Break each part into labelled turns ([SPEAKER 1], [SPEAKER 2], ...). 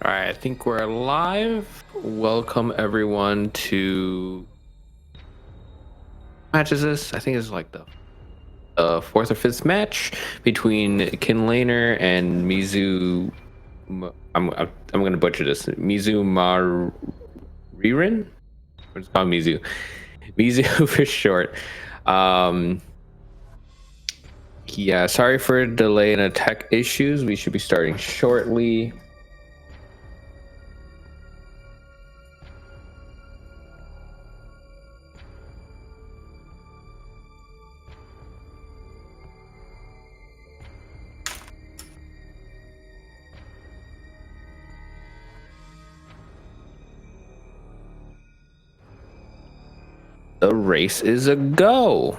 [SPEAKER 1] All right, I think we're live. Welcome everyone to matches this. I think it's like the fourth or fifth match between quinlaenar and Mizu. I'm gonna butcher this. Mizumaririn. What's called Mizu. Mizu for short. Um, yeah, sorry for delay and tech issues. We should be starting shortly. The race is a go.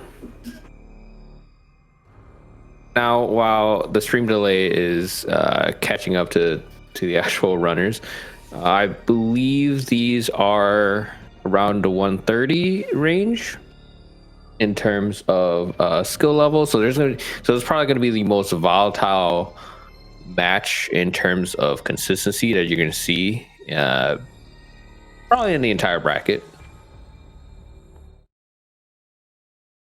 [SPEAKER 1] Now, while the stream delay is catching up to the actual runners, I believe these are around the 130 range in terms of skill level. So it's probably gonna be the most volatile match in terms of consistency that you're gonna see, probably in the entire bracket.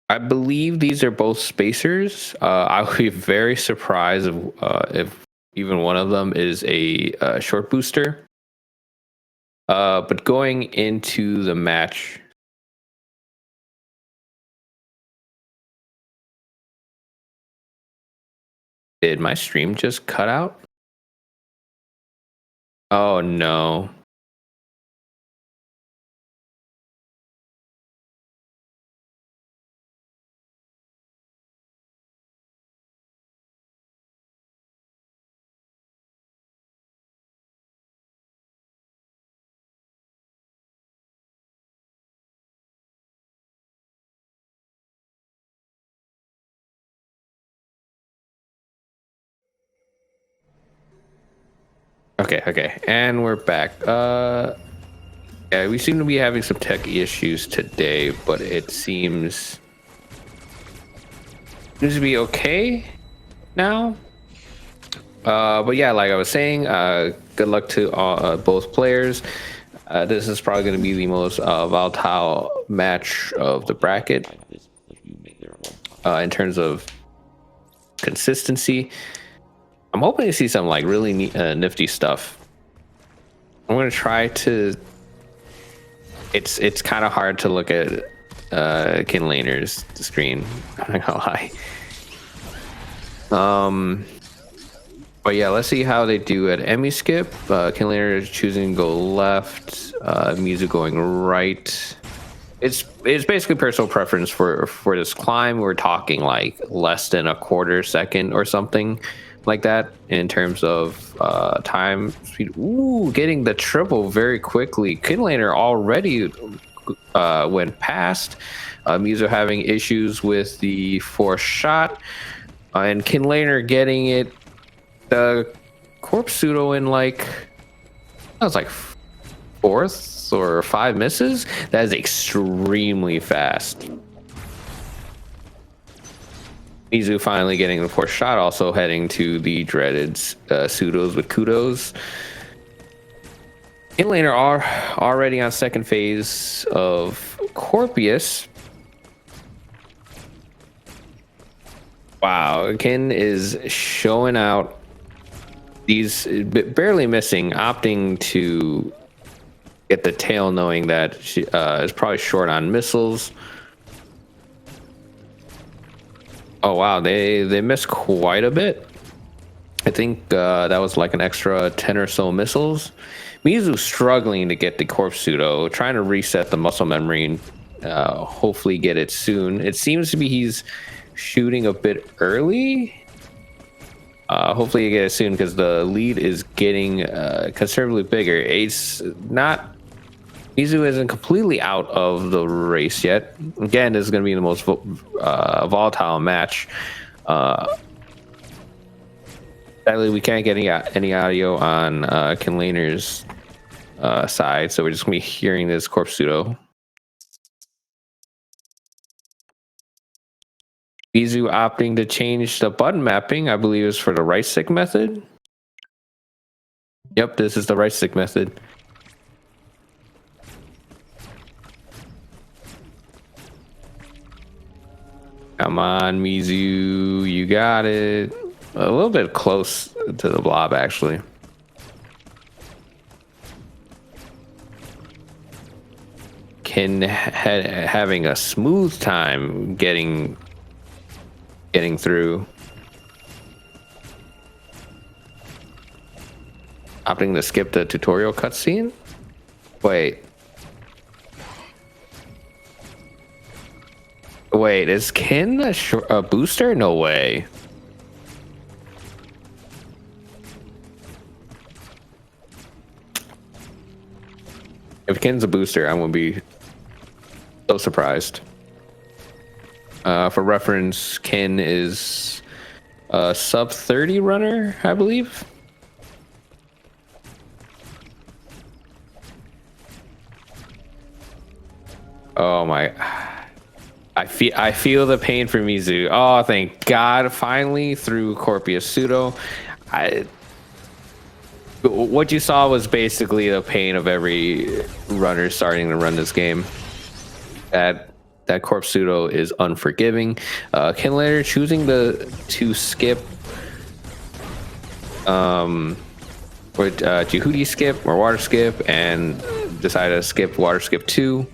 [SPEAKER 1] I believe these are both spacers. I would be very surprised if even one of them is a short booster. But going into the match, did my stream just cut out? Oh no. Okay, and we're back. Yeah, we seem to be having some tech issues today, but it seems to be okay now. But yeah, like I was saying, good luck to both players. This is probably going to be the most volatile match of the bracket in terms of consistency. I'm hoping to see some like really nifty stuff. I'm going to try to. It's kind of hard to look at quinlaener's screen. I'm not gonna lie. But yeah, let's see how they do at Emmy skip. Quinlaenar is choosing to go left. Mizu going right. It's basically personal preference for this climb. We're talking like less than a quarter second or something like that in terms of time speed. Ooh, getting the triple very quickly. Quinlaenar already went past. Mizu having issues with the fourth shot, and Quinlaenar getting it. The corpse pseudo in like that was like fourth or five misses. That is extremely fast. Mizu finally getting the fourth shot, also heading to the dreaded pseudos with kudos. Quinlaenar are already on second phase of Corpius. Wow, Kin is showing out. These barely missing, opting to get the tail, knowing that she is probably short on missiles. Oh wow, they missed quite a bit. I think that was like an extra 10 or so missiles. Mizu struggling to get the corpse pseudo, trying to reset the muscle memory and hopefully get it soon. It seems to be he's shooting a bit early. Hopefully you get it soon because the lead is getting considerably bigger. It's not. Mizu isn't completely out of the race yet. Again, this is going to be the most volatile match. Sadly, we can't get any audio on Quinlaener's side, so we're just going to be hearing this corpse pseudo. Mizu opting to change the button mapping, I believe, is for the right stick method. Yep, this is the right stick method. Come on, Mizu, you got it. A little bit close to the blob, actually. Ken having a smooth time getting through. Opting to skip the tutorial cutscene. Wait, is Ken a booster? No way. If Ken's a booster, I'm gonna be so surprised. For reference, Ken is a sub 30 runner, I believe. Oh my! I feel the pain for Mizu. Oh, thank God! Finally through Corpius Pseudo. What you saw was basically the pain of every runner starting to run this game. That Corp Pseudo is unforgiving. Quinlaenar choosing to skip with Jehudi skip or water skip and decided to skip water skip 2.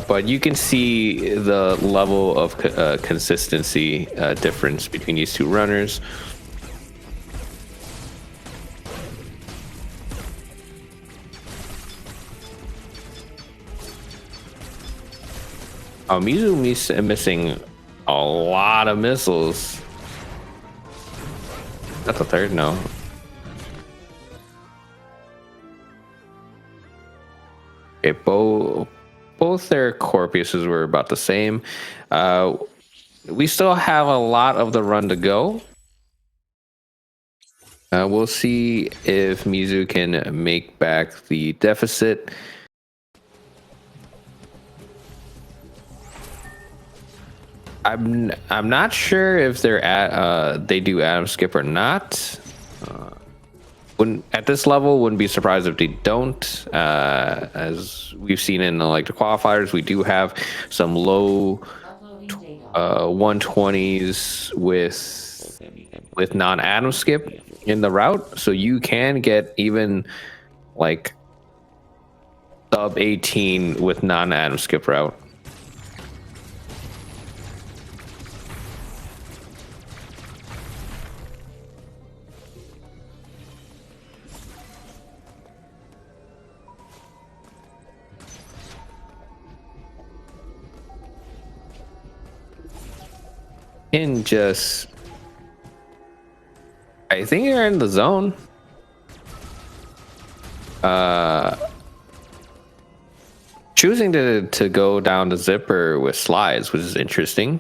[SPEAKER 1] But you can see the level of consistency difference between these two runners. Mizu missing a lot of missiles. That's the third, no. Okay, both their Corpuses were about the same. We still have a lot of the run to go. We'll see if Mizu can make back the deficit. I'm not sure if they're they do Atom Skip or not. Wouldn't at this level, wouldn't be surprised if they don't. As we've seen in like the qualifiers, we do have some low 120s with non-Atom Skip in the route, so you can get even like sub 18 with non-Atom Skip route. In just, I think you're in the zone. Choosing to go down the zipper with slides, which is interesting.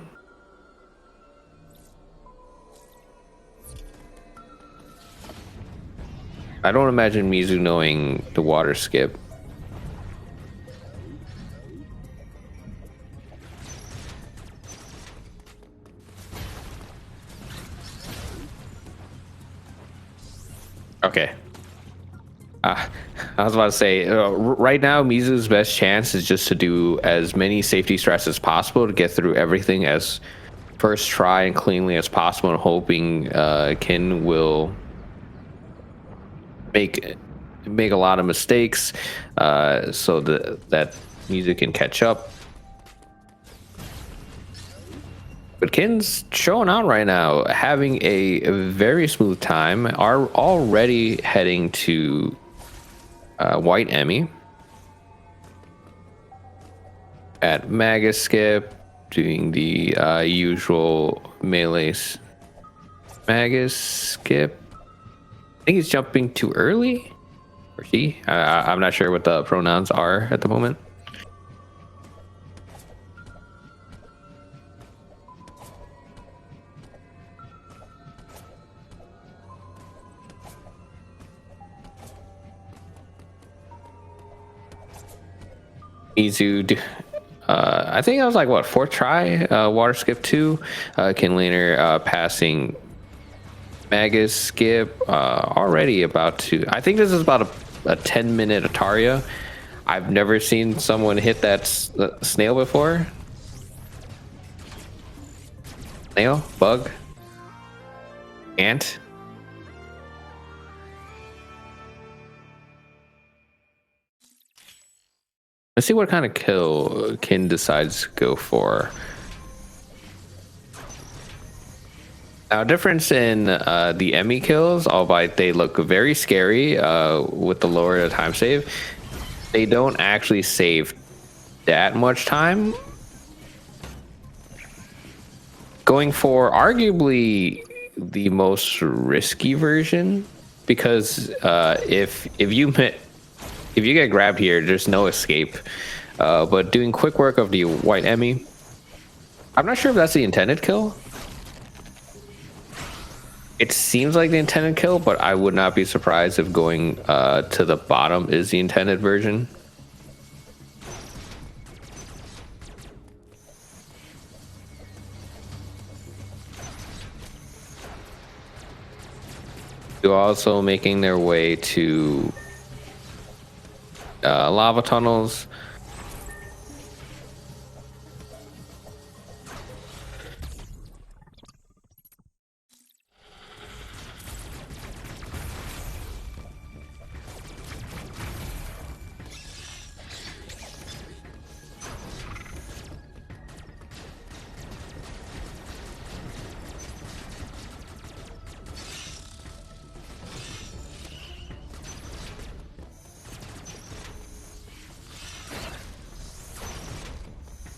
[SPEAKER 1] I don't imagine Mizu knowing the water skip. Okay. I was about to say, right now, Mizu's best chance is just to do as many safety strats as possible to get through everything as first try and cleanly as possible, and hoping Ken will make a lot of mistakes so that Mizu can catch up. But Ken's showing out right now, having a very smooth time. Are already heading to White Emmy at Magus Skip, doing the usual melees. Magus Skip. I think he's jumping too early, or she. I'm not sure what the pronouns are at the moment. Mizu, I think that was like what, fourth try, water skip 2, quinlaenar passing Magus skip, already about to, I think this is about a 10-minute Ataria. I've never seen someone hit that snail before. Snail? Bug? Ant? Let's see what kind of kill Kin decides to go for. Now, difference in the Emmy kills, albeit they look very scary with the lower time save, they don't actually save that much time. Going for arguably the most risky version, because if you get grabbed here, there's no escape. But doing quick work of the white Emmy, I'm not sure if that's the intended kill. It seems like the intended kill, but I would not be surprised if going to the bottom is the intended version. They're also making their way to lava tunnels.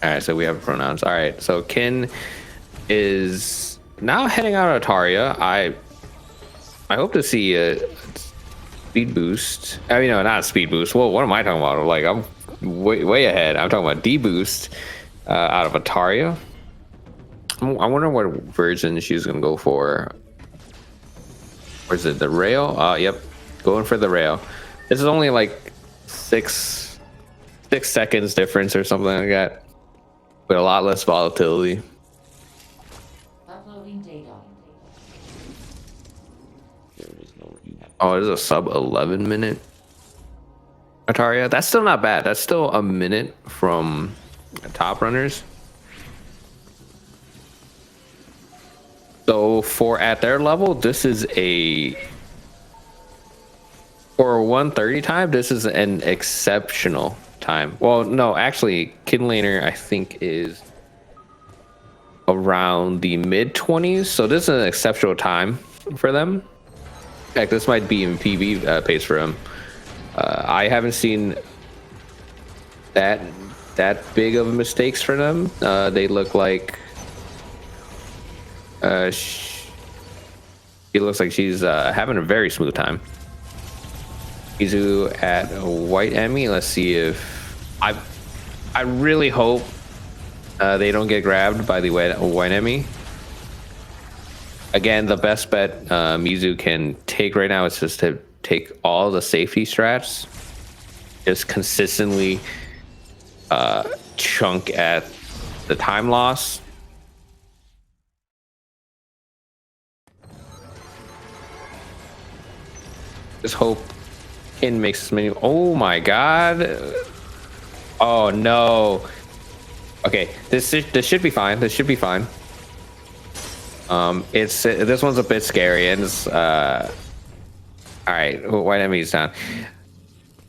[SPEAKER 1] All right, so we have pronouns. All right, so Kin is now heading out of Ataria. I hope to see a speed boost. I mean, no, not a speed boost. Well, what am I talking about? Like, I'm way ahead. I'm talking about D-boost out of Ataria. I wonder what version she's gonna go for. Or is it the rail? Yep, going for the rail. This is only like six seconds difference or something like that, with a lot less volatility.
[SPEAKER 2] Uploading data.
[SPEAKER 1] Oh, it is a sub 11 minute Ataria. That's still not bad. That's still a minute from top runners. So for at their level, this is for 130 time, this is an exceptional time. Well, no, actually, quinlaenar I think is around the mid-20s, so this is an exceptional time for them. Heck, this might be in PB pace for them. I haven't seen that big of mistakes for them. They look like she looks like she's having a very smooth time. Mizu at white Emmy. Let's see if I really hope they don't get grabbed by the white Emmy. Again, the best bet Mizu can take right now is just to take all the safety strats, just consistently chunk at the time loss. Just hope Kin makes as many. Oh my god. Oh no. Okay, this should be fine. This should be fine. This one's a bit scary, and it's all right. White Enemy's down.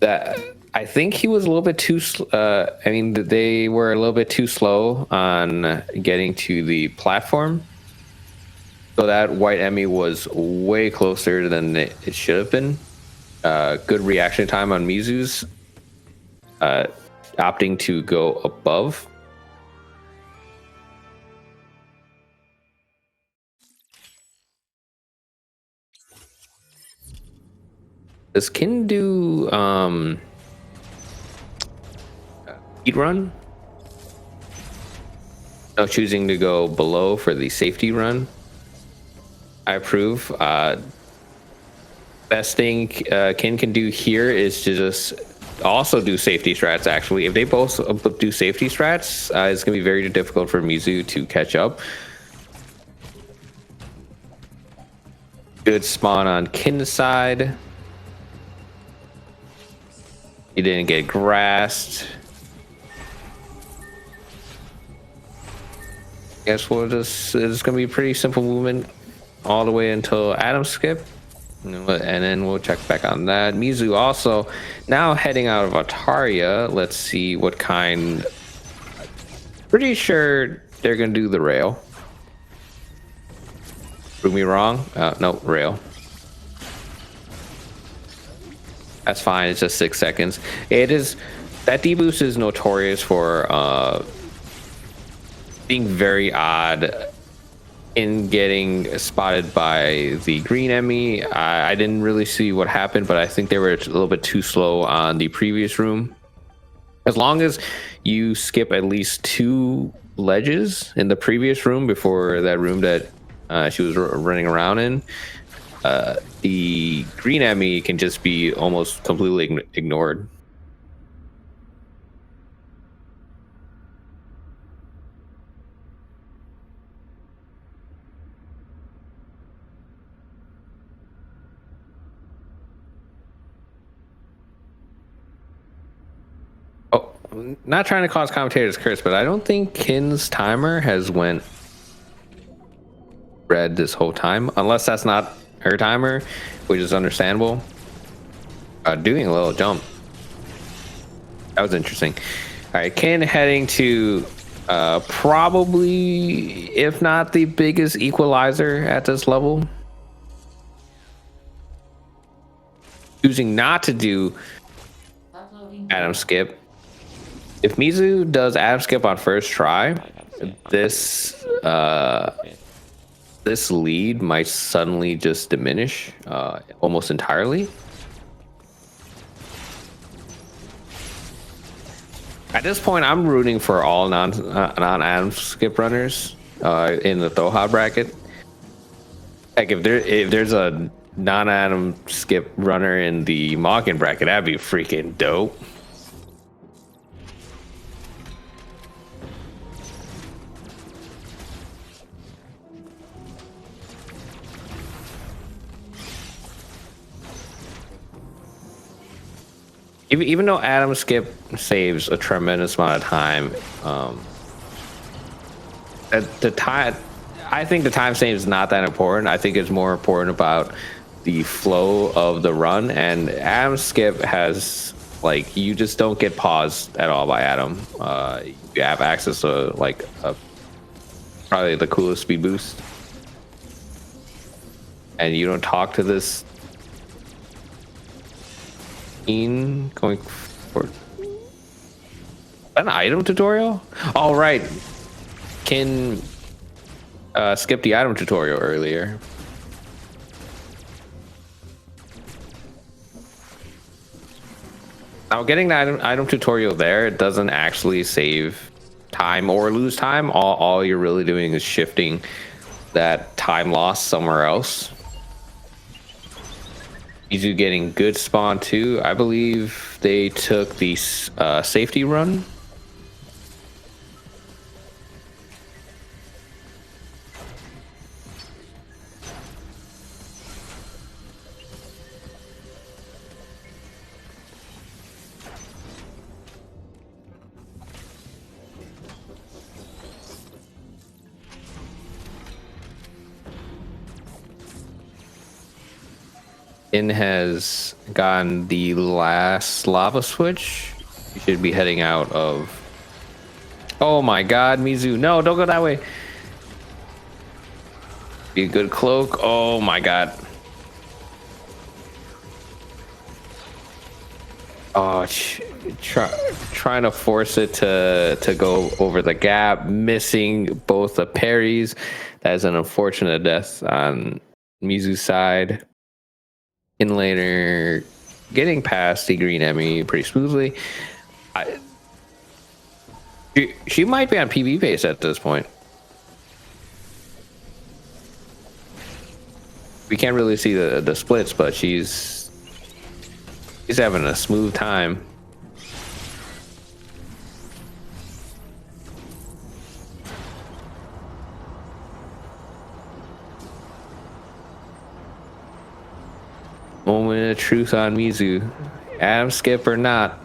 [SPEAKER 1] I think he was a little bit too. I mean, they were a little bit too slow on getting to the platform, so that white Emmy was way closer than it should have been. Good reaction time on Mizu's, opting to go above. Does Kin do speed run? No, choosing to go below for the safety run. I approve. Best thing Kin can do here is to just also do safety strats. Actually, if they both do safety strats, it's gonna be very difficult for Mizu to catch up. Good spawn on Kin's side. He didn't get grassed. Guess we'll just, it's gonna be pretty simple movement all the way until Adam skip, and then we'll check back on that. Mizu also now heading out of Ataria. Let's see what kind. Pretty sure they're gonna do the rail. Prove me wrong. No, rail. That's fine. It's just 6 seconds. It is, that deboost is notorious for being very odd in getting spotted by the green Emmy. I didn't really see what happened, but I think they were a little bit too slow on the previous room. As long as you skip at least 2 ledges in the previous room before that room that she was running around in, the green Emmy can just be almost completely ignored. Not trying to cause commentators curse, but I don't think Kin's timer has went red this whole time, unless that's not her timer, which is understandable. Doing a little jump. That was interesting. All right, Kin heading to probably, if not the biggest equalizer at this level. Choosing not to do Adam skip. If Mizu does Adam skip on first try, this this lead might suddenly just diminish almost entirely. At this point, I'm rooting for all non Adam skip runners in the Thoha bracket. Like if there's a non Adam skip runner in the Morgan bracket, that'd be freaking dope. Even though Adam skip saves a tremendous amount of time, the time, I think the time save is not that important. I think it's more important about the flow of the run. And Adam skip has, like, you just don't get paused at all by Adam. You have access to like probably the coolest speed boost, and you don't talk to this going for an item tutorial. All right, Kin skipped the item tutorial earlier. Now getting the item tutorial there, it doesn't actually save time or lose time. All you're really doing is shifting that time loss somewhere else. Mizu getting good spawn too. I believe they took the safety run. In has gotten the last lava switch. You should be heading out of. Oh my god, Mizu. No, don't go that way. Be a good cloak. Oh my god. Oh, trying to force it to go over the gap, missing both the parries. That is an unfortunate death on Mizu's side. Quinlaenar getting past the green Emmy pretty smoothly. She might be on PB pace at this point. We can't really see the splits, but she's having a smooth time. Moment of truth on Mizu. Adam skip or not.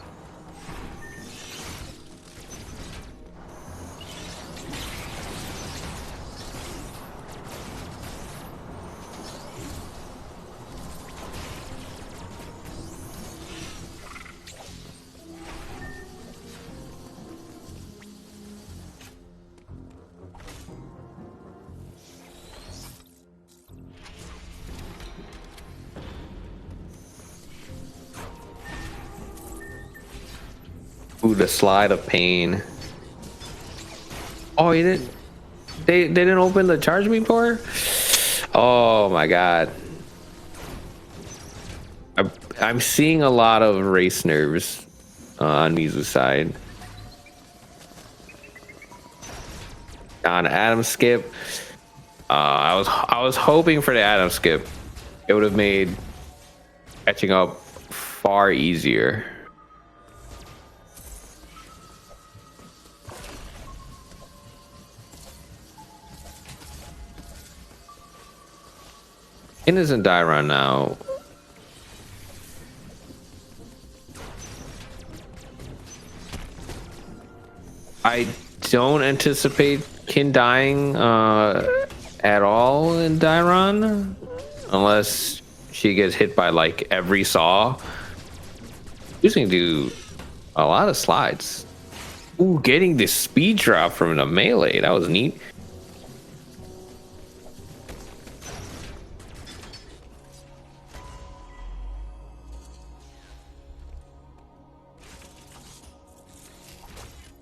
[SPEAKER 1] Ooh, the slide of pain. Oh, you didn't. They didn't open the charge beam door. Oh my god. I'm seeing a lot of race nerves on Mizu's side. On Adam skip, I was hoping for the Adam skip. It would have made catching up far easier. Innocent die run now. I don't anticipate Kin dying at all in Dairon unless she gets hit by like every saw. She's gonna do a lot of slides. Ooh, getting the speed drop from the melee. That was neat.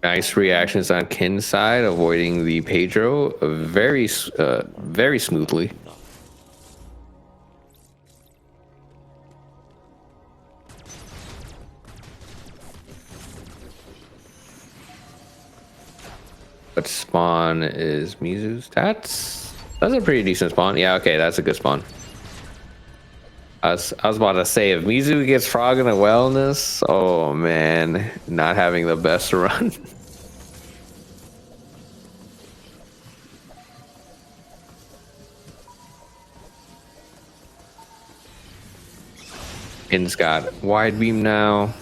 [SPEAKER 1] Nice reactions on Kin's side, avoiding the Pedro very smoothly. What spawn is Mizu's? That's a pretty decent spawn. Yeah, okay, that's a good spawn. I was about to say, if Mizu gets frog in a wellness, oh man, not having the best run. Kin's got wide beam now.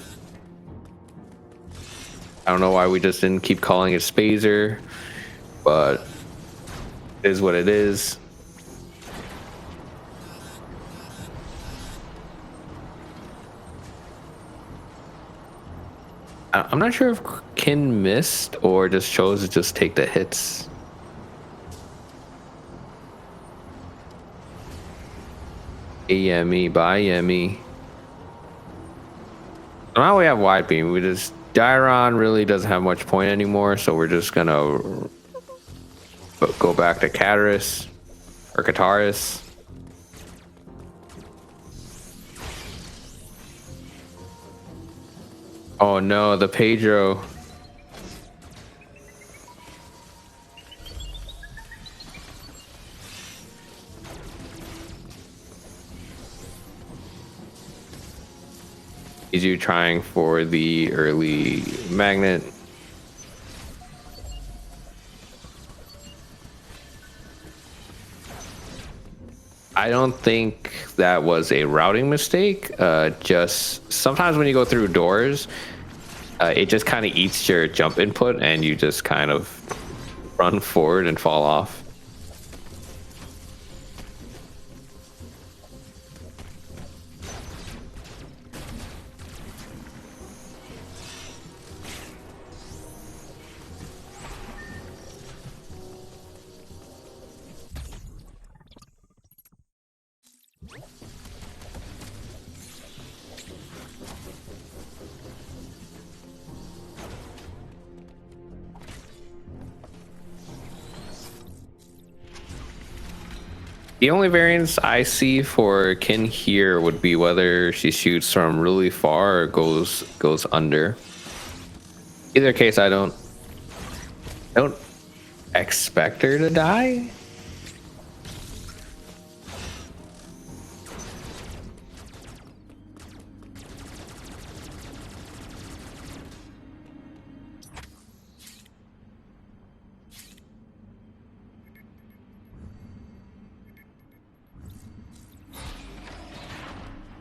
[SPEAKER 1] I don't know why we just didn't keep calling it Spazer, but it is what it is. I'm not sure if Kin missed or just chose to just take the hits. Yemi, bye Yemi. Now we have wide beam. We just Dairon really doesn't have much point anymore, so we're just gonna go back to Cataris or Kataris. Oh no, the Pedro. Is you trying for the early magnet? I don't think that was a routing mistake. Just sometimes when you go through doors, it just kind of eats your jump input and you just kind of run forward and fall off. The only variance I see for Kin here would be whether she shoots from really far or goes under. Either case, I don't expect her to die.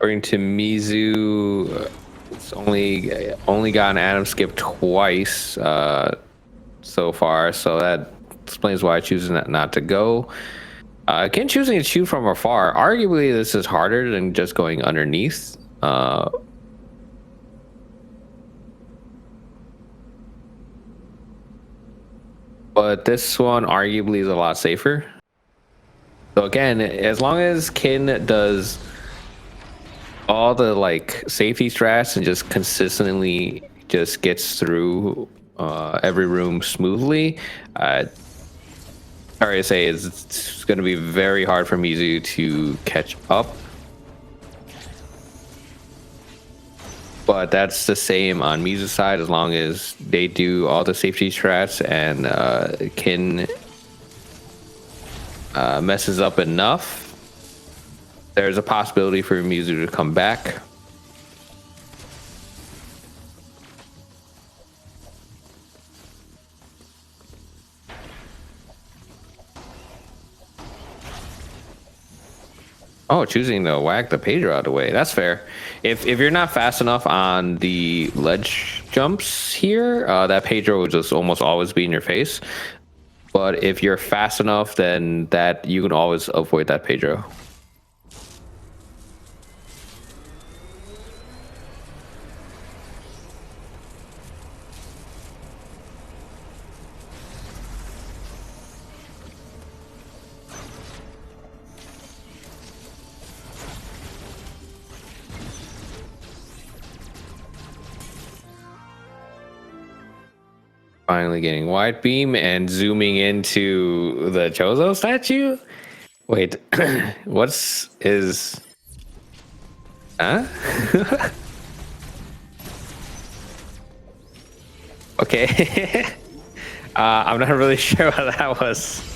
[SPEAKER 1] According to Mizu, it's only gotten Adam skip twice so far, so that explains why I choose not to go. Again, choosing to shoot from afar. Arguably, this is harder than just going underneath. But this one arguably is a lot safer. So again, as long as Kin does all the like safety strats and just consistently just gets through every room smoothly, sorry to say it's going to be very hard for Mizu to catch up. But that's the same on Mizu's side, as long as they do all the safety strats and Kin messes up enough, there's a possibility for Mizu to come back. Oh, choosing to whack the Pedro out of the way. That's fair. If you're not fast enough on the ledge jumps here, that Pedro will just almost always be in your face. But if you're fast enough, then that you can always avoid that Pedro. Finally getting wide beam and zooming into the Chozo statue. Wait, what's his? Huh? Okay. I'm not really sure what that was.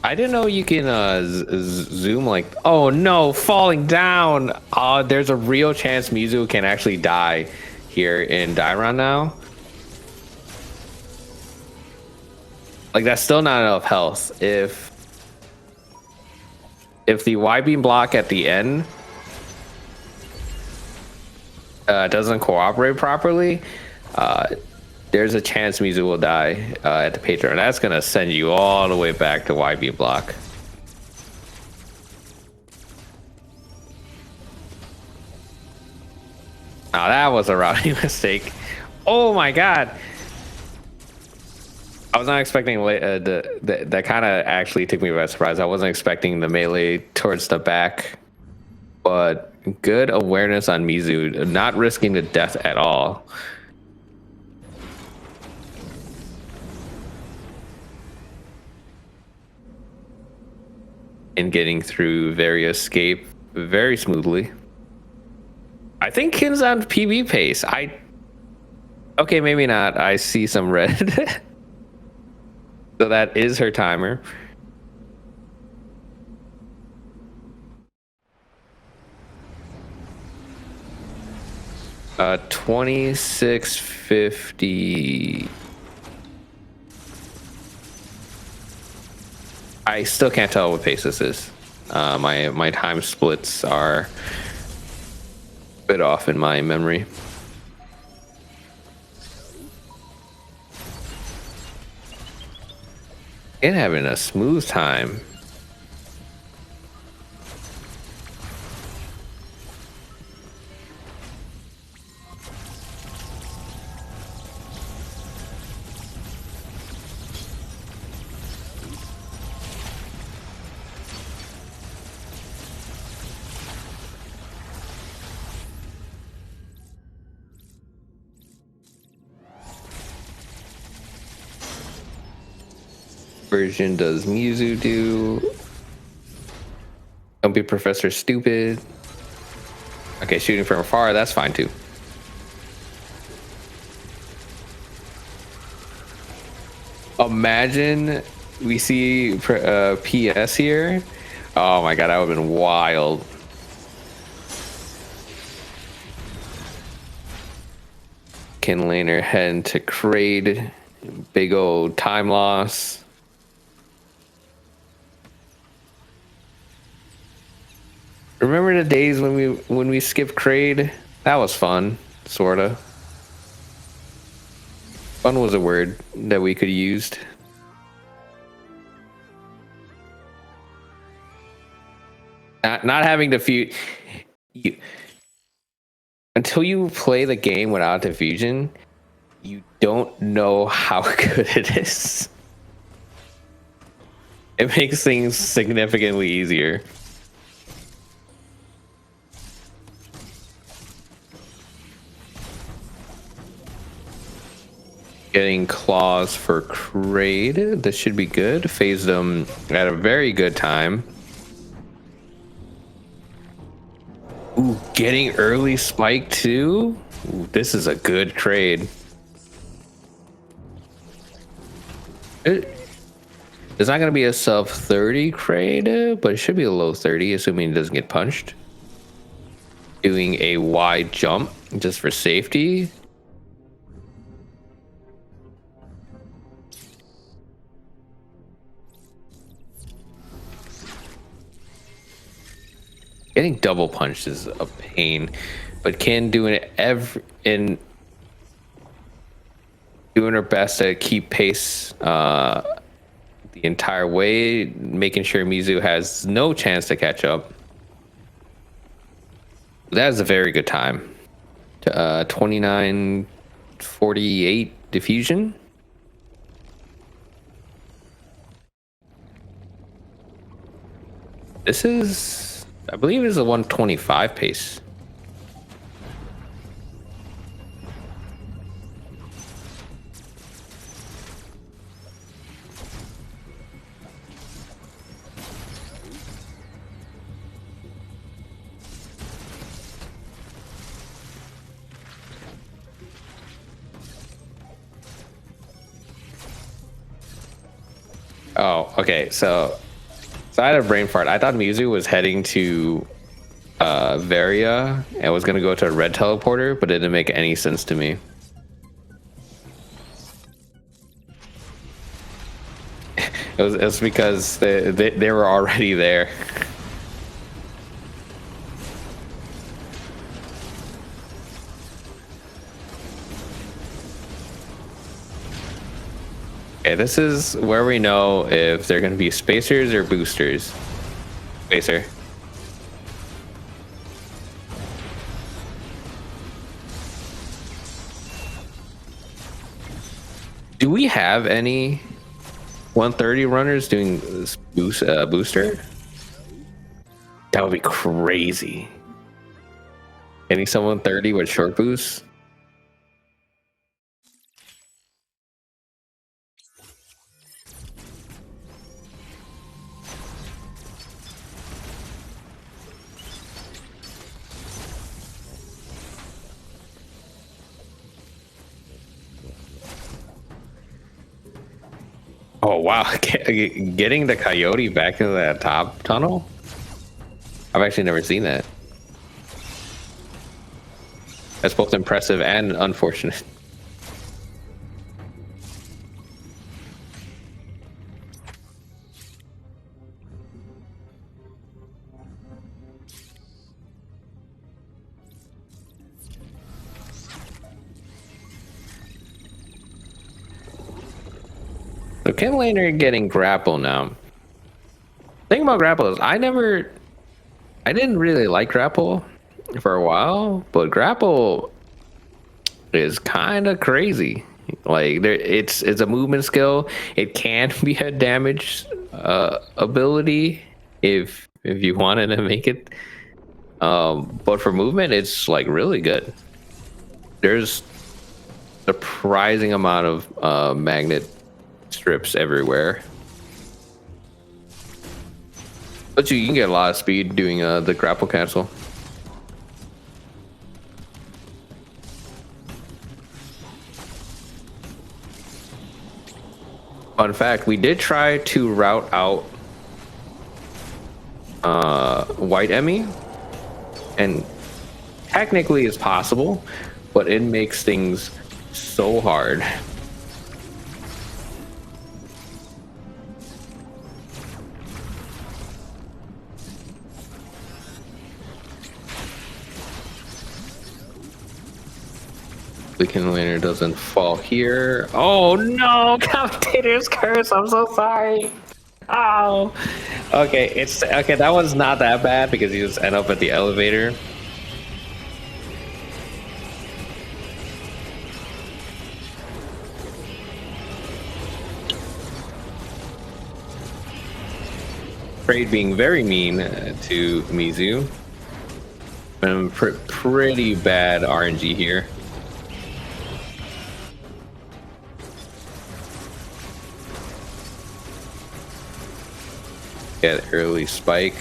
[SPEAKER 1] I didn't know you can zoom like. Oh no, falling down. There's a real chance Mizu can actually die here in Dairon now. Like, that's still not enough health. If the Y beam block at the end doesn't cooperate properly, there's a chance Mizu will die at the Patreon. That's gonna send you all the way back to Y beam block. Now that was a routing mistake. Oh my god. I was not expecting that kind of actually took me by surprise. I wasn't expecting the melee towards the back, but good awareness on Mizu, not risking the death at all. And getting through escape very smoothly. I think Kin's on PB pace. Okay, maybe not. I see some red. So that is her timer. Uh, 2650. I still can't tell what pace this is. My time splits are a bit off in my memory. And having a smooth time. Version does Mizu do? Don't be Professor Stupid. Okay, shooting from afar, that's fine too. Imagine we see PS here. Oh my god, that would have been wild. Quinlaenar heading to Kraid. Big old time loss. Remember the days when we skipped trade? That was fun, sorta. Fun was a word that we could have used. Not having to until you play the game without diffusion, you don't know how good it is. It makes things significantly easier. Getting claws for Kraid. This should be good. Phased them at a very good time. Ooh, getting early spike too. Ooh, this is a good trade. It's not going to be a sub 30 Kraid, but it should be a low 30, assuming it doesn't get punched. Doing a wide jump just for safety. Getting double punched is a pain, but Kin doing doing her best to keep pace the entire way, making sure Mizu has no chance to catch up. That is a very good time. 29:48 diffusion. This is, I believe, is a 125 pace. Oh, okay. So I had a brain fart. I thought Mizu was heading to Varia and was going to go to a red teleporter, but it didn't make any sense to me. It was because they were already there. Okay, this is where we know if they're going to be spacers or boosters. Spacer. Do we have any 130 runners doing booster? That would be crazy. Getting someone 30 with short boost? Oh wow, getting the coyote back into that top tunnel? I've actually never seen that. That's both impressive and unfortunate. So quinlaenar getting grapple now. The thing about grapple is I didn't really like grapple for a while, but grapple is kind of crazy. Like it's a movement skill. It can be a damage ability if you wanted to make it. But for movement, it's like really good. There's surprising amount of magnet strips everywhere. But you can get a lot of speed doing the grapple cancel. Fun fact, we did try to route out white Emmy, and technically it's possible, but it makes things so hard. The quinlaenar doesn't fall here. Oh no, commentator's curse. I'm so sorry. Oh, okay. It's okay. That was not that bad because you just end up at the elevator. Trade being very mean to Mizu. Pretty bad RNG here. Get early spike.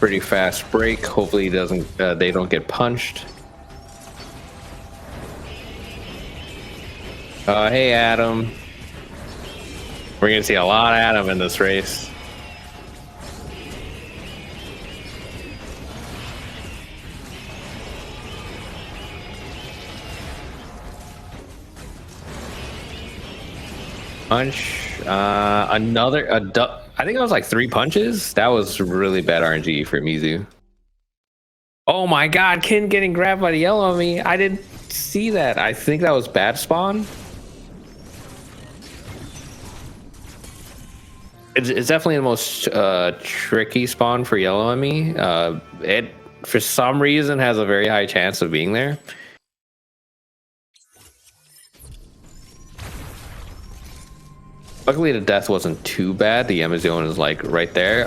[SPEAKER 1] Pretty fast break. Hopefully he doesn't. They don't get punched. Hey Adam. We're gonna see a lot of Adam in this race. Punch. Another. I think it was like 3 punches. That was really bad RNG for Mizu. Oh my god, Kin getting grabbed by the yellow on me. I didn't see that. I think that was bad spawn. It's definitely the most tricky spawn for yellow on me. It for some reason has a very high chance of being there. Luckily the death wasn't too bad. The Amazon is like right there.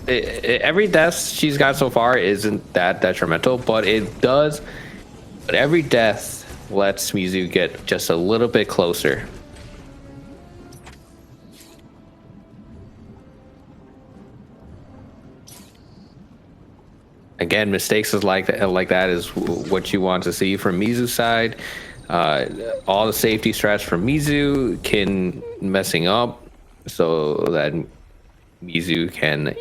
[SPEAKER 1] Every death she's got so far isn't that detrimental, but it does. But every death lets Mizu get just a little bit closer. Again, mistakes is like that is what you want to see from Mizu's side. All the safety strats from Mizu can messing up so that Mizu can,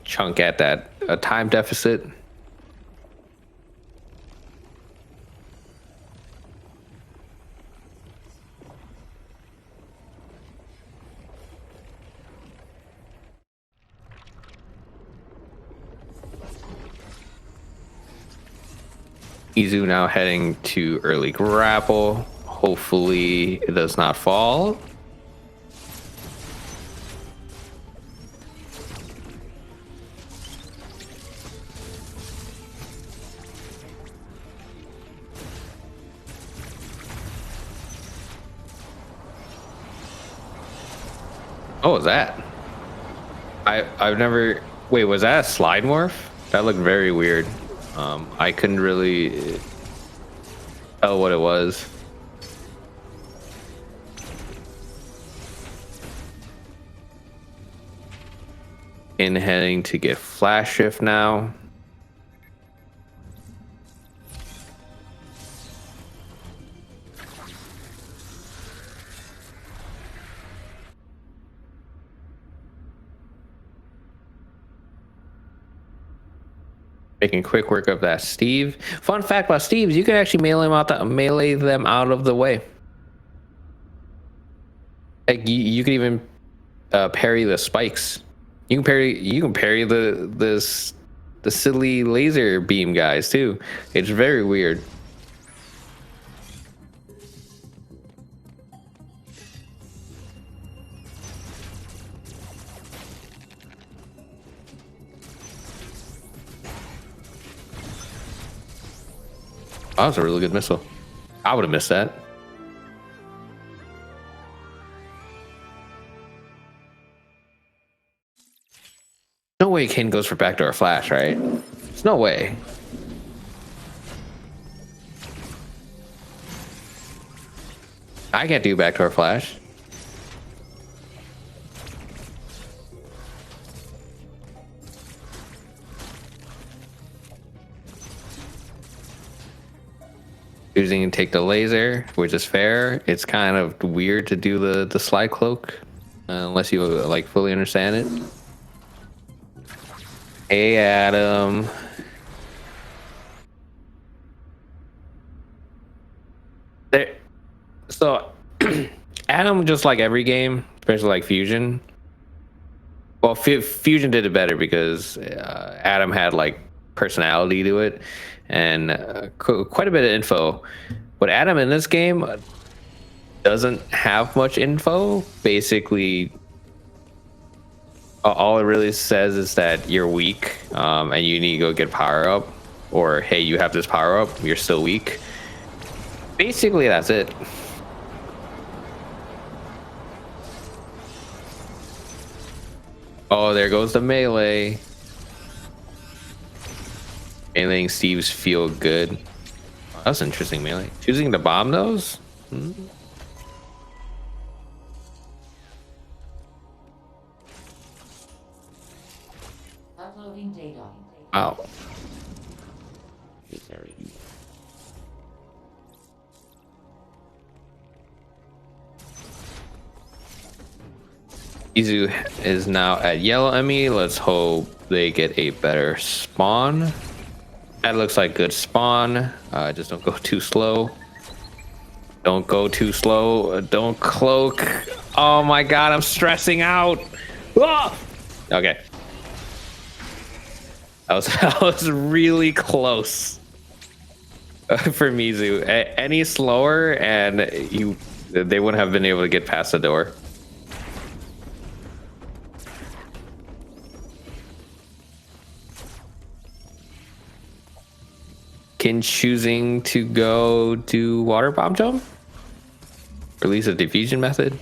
[SPEAKER 1] chunk at that time deficit. Mizu now heading to early grapple. Hopefully it does not fall. What was that? I've never... Wait, was that a slide morph? That looked very weird. I couldn't really tell what it was. In heading to get flash shift now. Making quick work of that Steve. Fun fact about Steves, you can actually melee them out of the way. Like you can even parry the spikes. You can parry the silly laser beam guys too. It's very weird. Oh, that was a really good missile. I would have missed that. No way Kane goes for backdoor flash, right? There's no way. I can't do backdoor flash. Choosing to take the laser, which is fair. It's kind of weird to do the slide cloak unless you like fully understand it. Hey Adam. So Adam, just like every game, especially like Fusion. Well, Fusion did it better because Adam had like personality to it, and quite a bit of info. But Adam in this game doesn't have much info. Basically, all it really says is that you're weak, and you need to go get power up, or hey, you have this power up, you're still weak. Basically, that's it. Oh, there goes the melee. Meleeing Steve's feel good. Oh, that's interesting, melee. Choosing to bomb those?
[SPEAKER 2] Uploading data.
[SPEAKER 1] Wow. Izu is now at yellow Emmy. Let's hope they get a better spawn. That looks like good spawn. Just don't go too slow. Don't go too slow. Don't cloak. Oh my god, I'm stressing out. Ah! Okay. That was really close for Mizu. Any slower and they wouldn't have been able to get past the door. Kin choosing to go do water bomb jump? Release a diffusion method?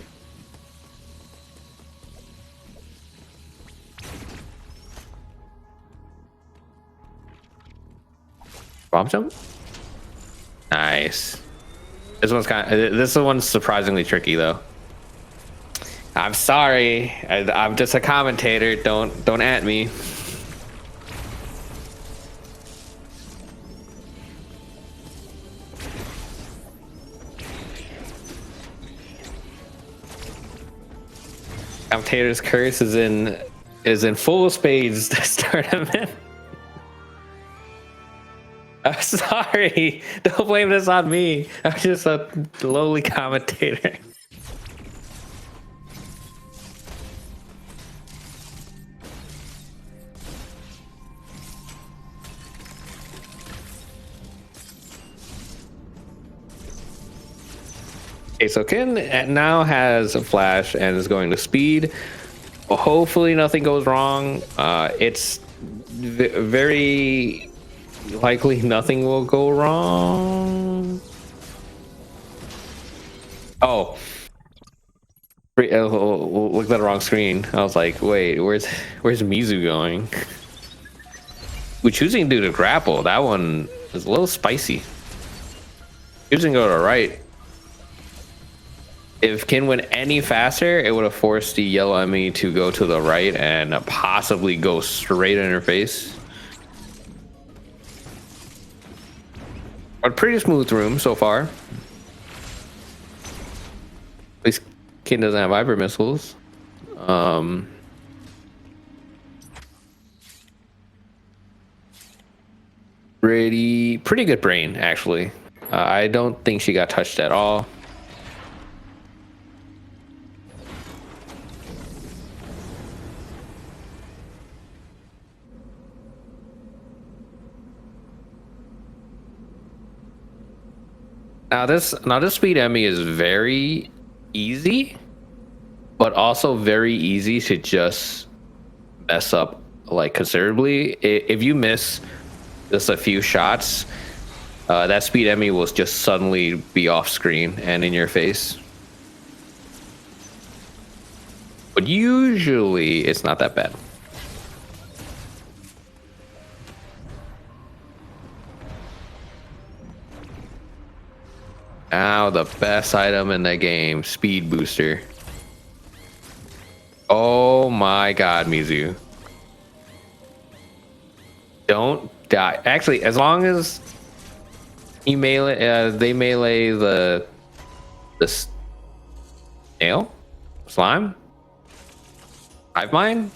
[SPEAKER 1] Bomb jump? Nice. This one's surprisingly tricky though. I'm sorry. I'm just a commentator. Don't at me. Commentator's curse is in full spades this tournament. I'm sorry. Don't blame this on me. I'm just a lowly commentator. Okay, so Kin now has a flash and is going to speed. Hopefully nothing goes wrong. It's very likely nothing will go wrong. Oh, looked at the wrong screen. I was like, wait, where's Mizu going? We're choosing to do the grapple. That one is a little spicy. Choosing to go to the right. If Kin went any faster, it would have forced the yellow enemy to go to the right and possibly go straight in her face. But pretty smooth room so far. At least Kin doesn't have Viper missiles. Pretty good brain, actually. I don't think she got touched at all. Now this speed Emmy is very easy, but also very easy to just mess up like considerably. If you miss just a few shots, that speed Emmy will just suddenly be off screen and in your face. But usually it's not that bad. Now the best item in the game, speed booster. Oh my god, Mizu. Don't die. Actually, as long as you melee, they melee the snail? Slime? Hive mind?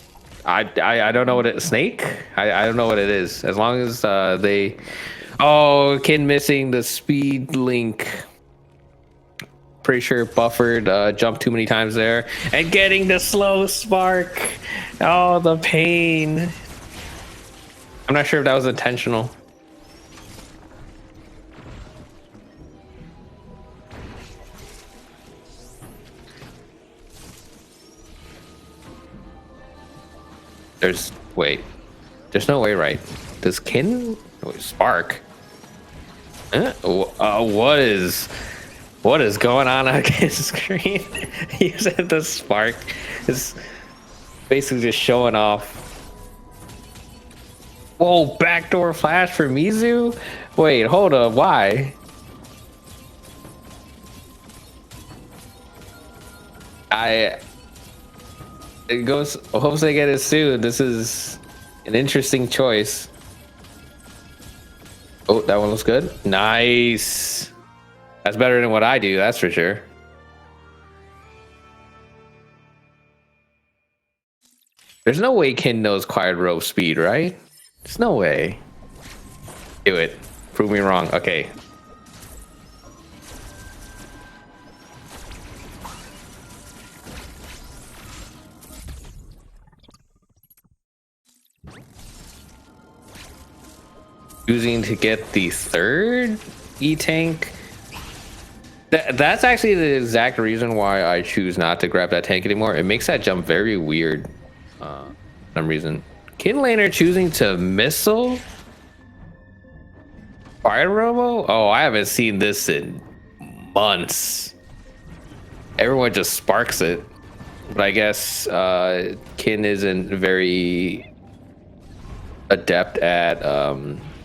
[SPEAKER 1] I don't know what it snake? I don't know what it is. As long as they... Oh, Kin missing the speed link. Pretty sure buffered, jumped too many times there, and getting the slow spark. Oh, the pain. I'm not sure if that was intentional. Wait. There's no way, right? Does Kin spark? What is going on his screen? You said the spark is basically just showing off. Whoa, backdoor flash for Mizu? Wait, hold up, why? It goes, hopes I get it soon. This is an interesting choice. Oh, that one looks good. Nice. That's better than what I do, that's for sure. There's no way Kin knows quiet rope speed, right? There's no way. Do it. Prove me wrong. Okay. Choosing to get the third E-tank. That's actually the exact reason why I choose not to grab that tank anymore. It makes that jump very weird. For some reason. Quinlaenar choosing to missile? Fire Robo? Oh, I haven't seen this in months. Everyone just sparks it. But I guess Kin isn't very adept at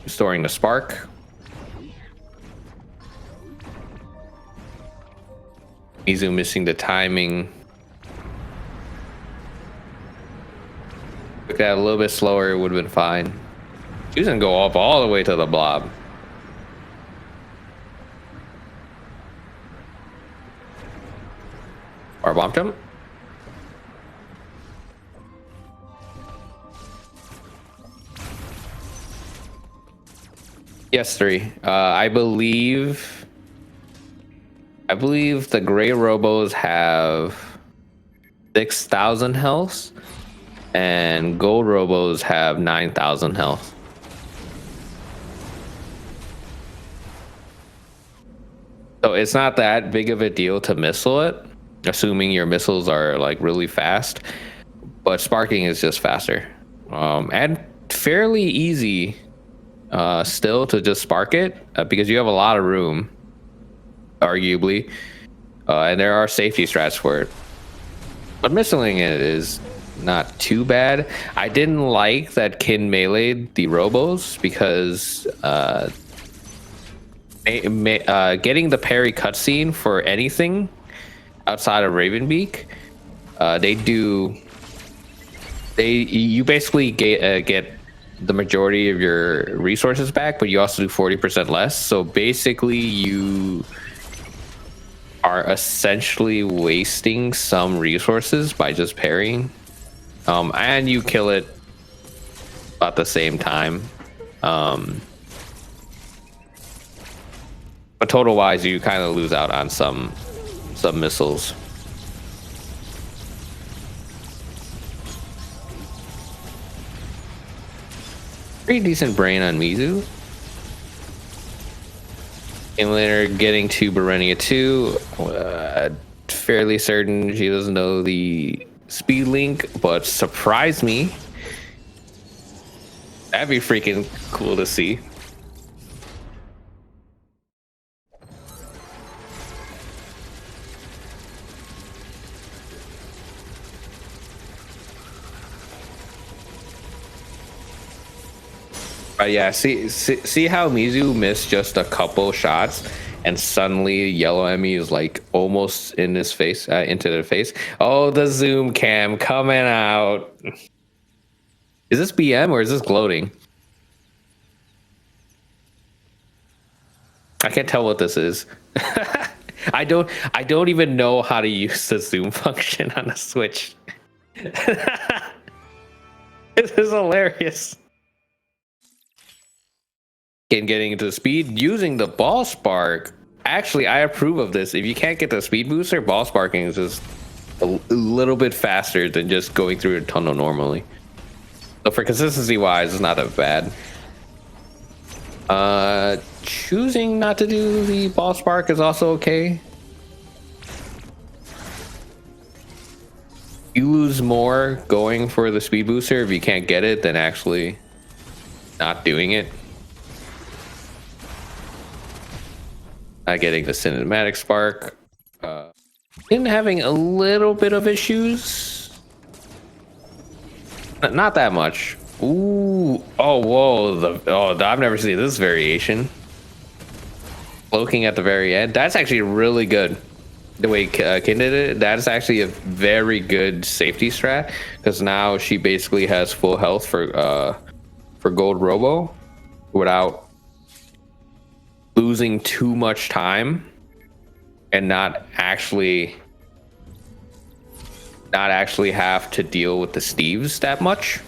[SPEAKER 1] storing the spark. Mizu missing the timing. Took that a little bit slower, it would have been fine. She's gonna go up all the way to the blob. Or bumped him. Yes, 3. I believe the gray robos have 6,000 health, and gold robos have 9,000 health. So it's not that big of a deal to missile it, assuming your missiles are like really fast. But sparking is just faster, and fairly easy. Still to just spark it because you have a lot of room, arguably, and there are safety strats for it. But missiling it is not too bad. I didn't like that Kin meleeed the robos because getting the parry cutscene for anything outside of Ravenbeak, you basically get the majority of your resources back, but you also do 40% less. So basically you are essentially wasting some resources by just parrying, and you kill it at the same time. But total wise, you kind of lose out on some missiles. Pretty decent brain on Mizu. Quinlaenar getting to Berenia 2. Fairly certain she doesn't know the speed link, but surprised me. That'd be freaking cool to see. Yeah, see how Mizu missed just a couple shots, and suddenly yellow Emmy is like almost in his face, into the face. Oh, the zoom cam coming out. Is this BM or is this gloating? I can't tell what this is. I don't even know how to use the zoom function on a Switch. This is hilarious. Getting into the speed using the ball spark. Actually, I approve of this. If you can't get the speed booster, ball sparking is just a little bit faster than just going through a tunnel normally. So for consistency wise, it's not that bad. Choosing not to do the ball spark is also okay. You lose more going for the speed booster if you can't get it than actually not doing it. Not getting the cinematic spark. In having a little bit of issues. Not that much. Ooh. Oh, whoa. I've never seen this variation. Cloaking at the very end. That's actually really good. The way Kin did it, that is actually a very good safety strat, because now she basically has full health for Gold Robo without losing too much time and not actually have to deal with the Steves that much.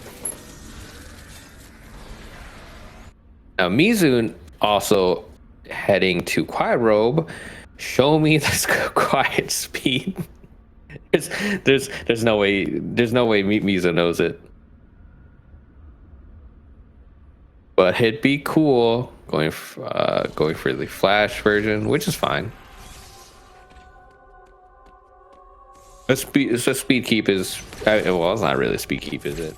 [SPEAKER 1] Now Mizun also heading to Quiet Robe. Show me this quiet speed. there's no way Mizu knows it. But it'd be cool going for the Flash version, which is fine. The speed keep is well, it's not really a speed keep, is it?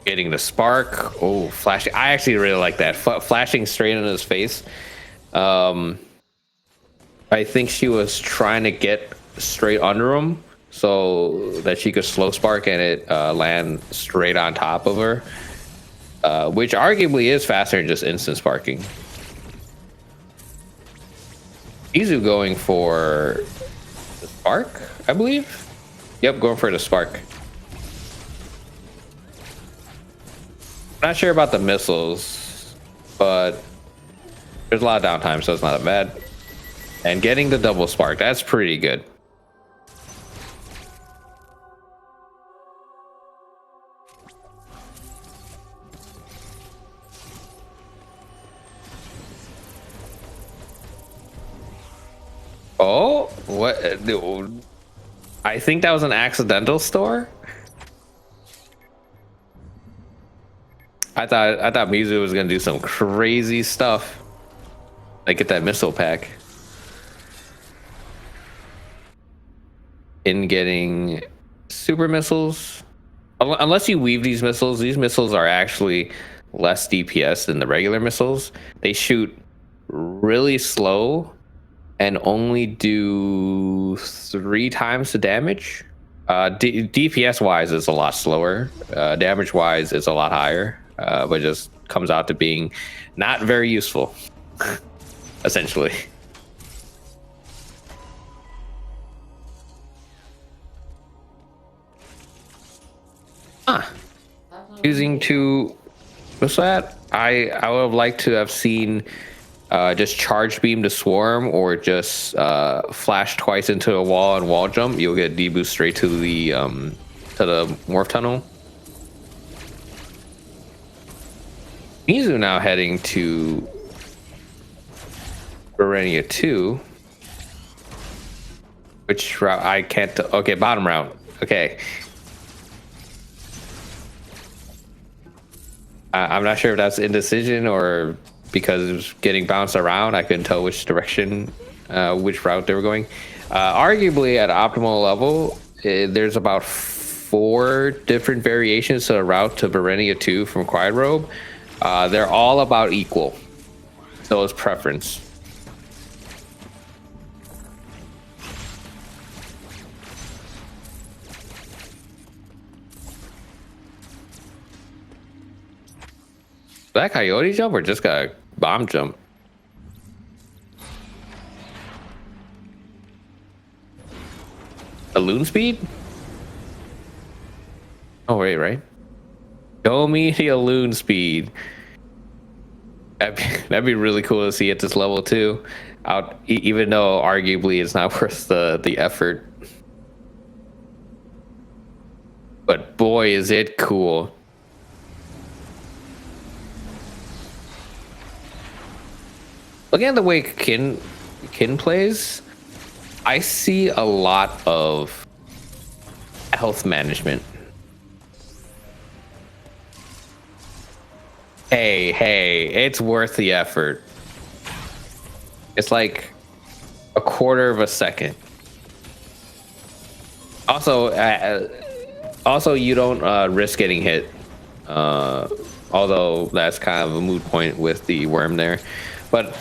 [SPEAKER 1] Getting the spark. Oh, flashing. I actually really like that. Flashing straight in his face. I think she was trying to get straight under him so that she could slow spark and it land straight on top of her. Which arguably is faster than just instant sparking. Izu going for the spark, I believe. Yep, going for the spark. Not sure about the missiles, but there's a lot of downtime, so it's not that bad. And getting the double spark, that's pretty good. Oh, what? I think that was an accidental store. I thought Mizu was gonna do some crazy stuff, like get that missile pack. In getting super missiles, unless you weave these missiles are actually less DPS than the regular missiles. They shoot really slow and only do 3 times the damage. DPS wise is a lot slower. Damage wise is a lot higher. But just comes out to being not very useful, essentially. Choosing to, what's that? I would have liked to have seen just charge beam to swarm, or just flash twice into a wall and wall jump. You'll get deboost straight to the morph tunnel. Mizu now heading to Verenia 2. Which route? I can't. Okay, bottom route. Okay. I'm not sure if that's indecision or because it was getting bounced around. I couldn't tell which direction, which route they were going. Arguably, at optimal level, there's about 4 different variations to the route to Verenia 2 from Quiet Robe. They're all about equal, so it's preference. That coyote jump or just got a bomb jump? Balloon speed? Oh wait, right? Show me the balloon speed. That'd be really cool to see at this level too. Even though arguably it's not worth the effort. But boy, is it cool. Looking at the way Kin plays, I see a lot of health management. Hey, it's worth the effort. It's like a quarter of a second. Also, you don't risk getting hit. Although that's kind of a moot point with the worm there. But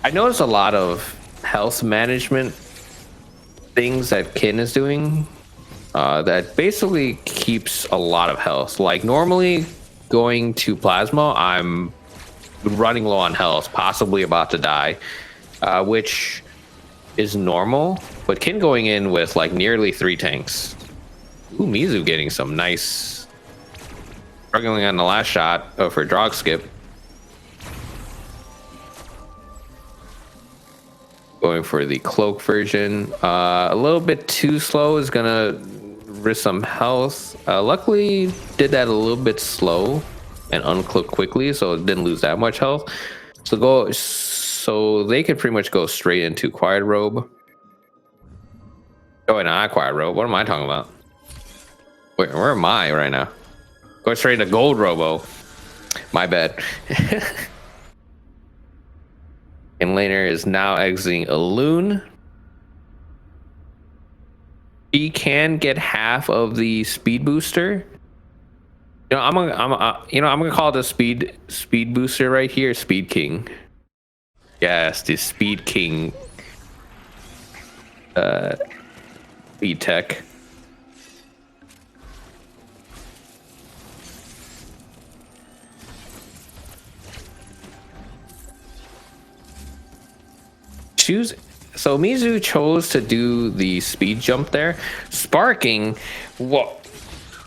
[SPEAKER 1] I noticed a lot of health management things that Kin is doing that basically keeps a lot of health. Like normally going to Plasma, I'm running low on health, possibly about to die, which is normal. But Kin going in with like nearly 3 tanks. Ooh, Mizu getting some nice... Struggling on the last shot for drog skip. Going for the cloak version. A little bit too slow, is gonna risk some health. Luckily did that a little bit slow and uncloak quickly, so it didn't lose that much health. So they could pretty much go straight into Quiet Robe. Oh, not Quiet Robe. What am I talking about? Where am I right now? Go straight to Gold Robo. My bad. Quinlaenar is now exiting a loon. He can get half of the speed booster. You know, I'm gonna call the speed booster right here Speed King. Yes, the Speed King. Speed tech. So Mizu chose to do the speed jump there. Sparking, what?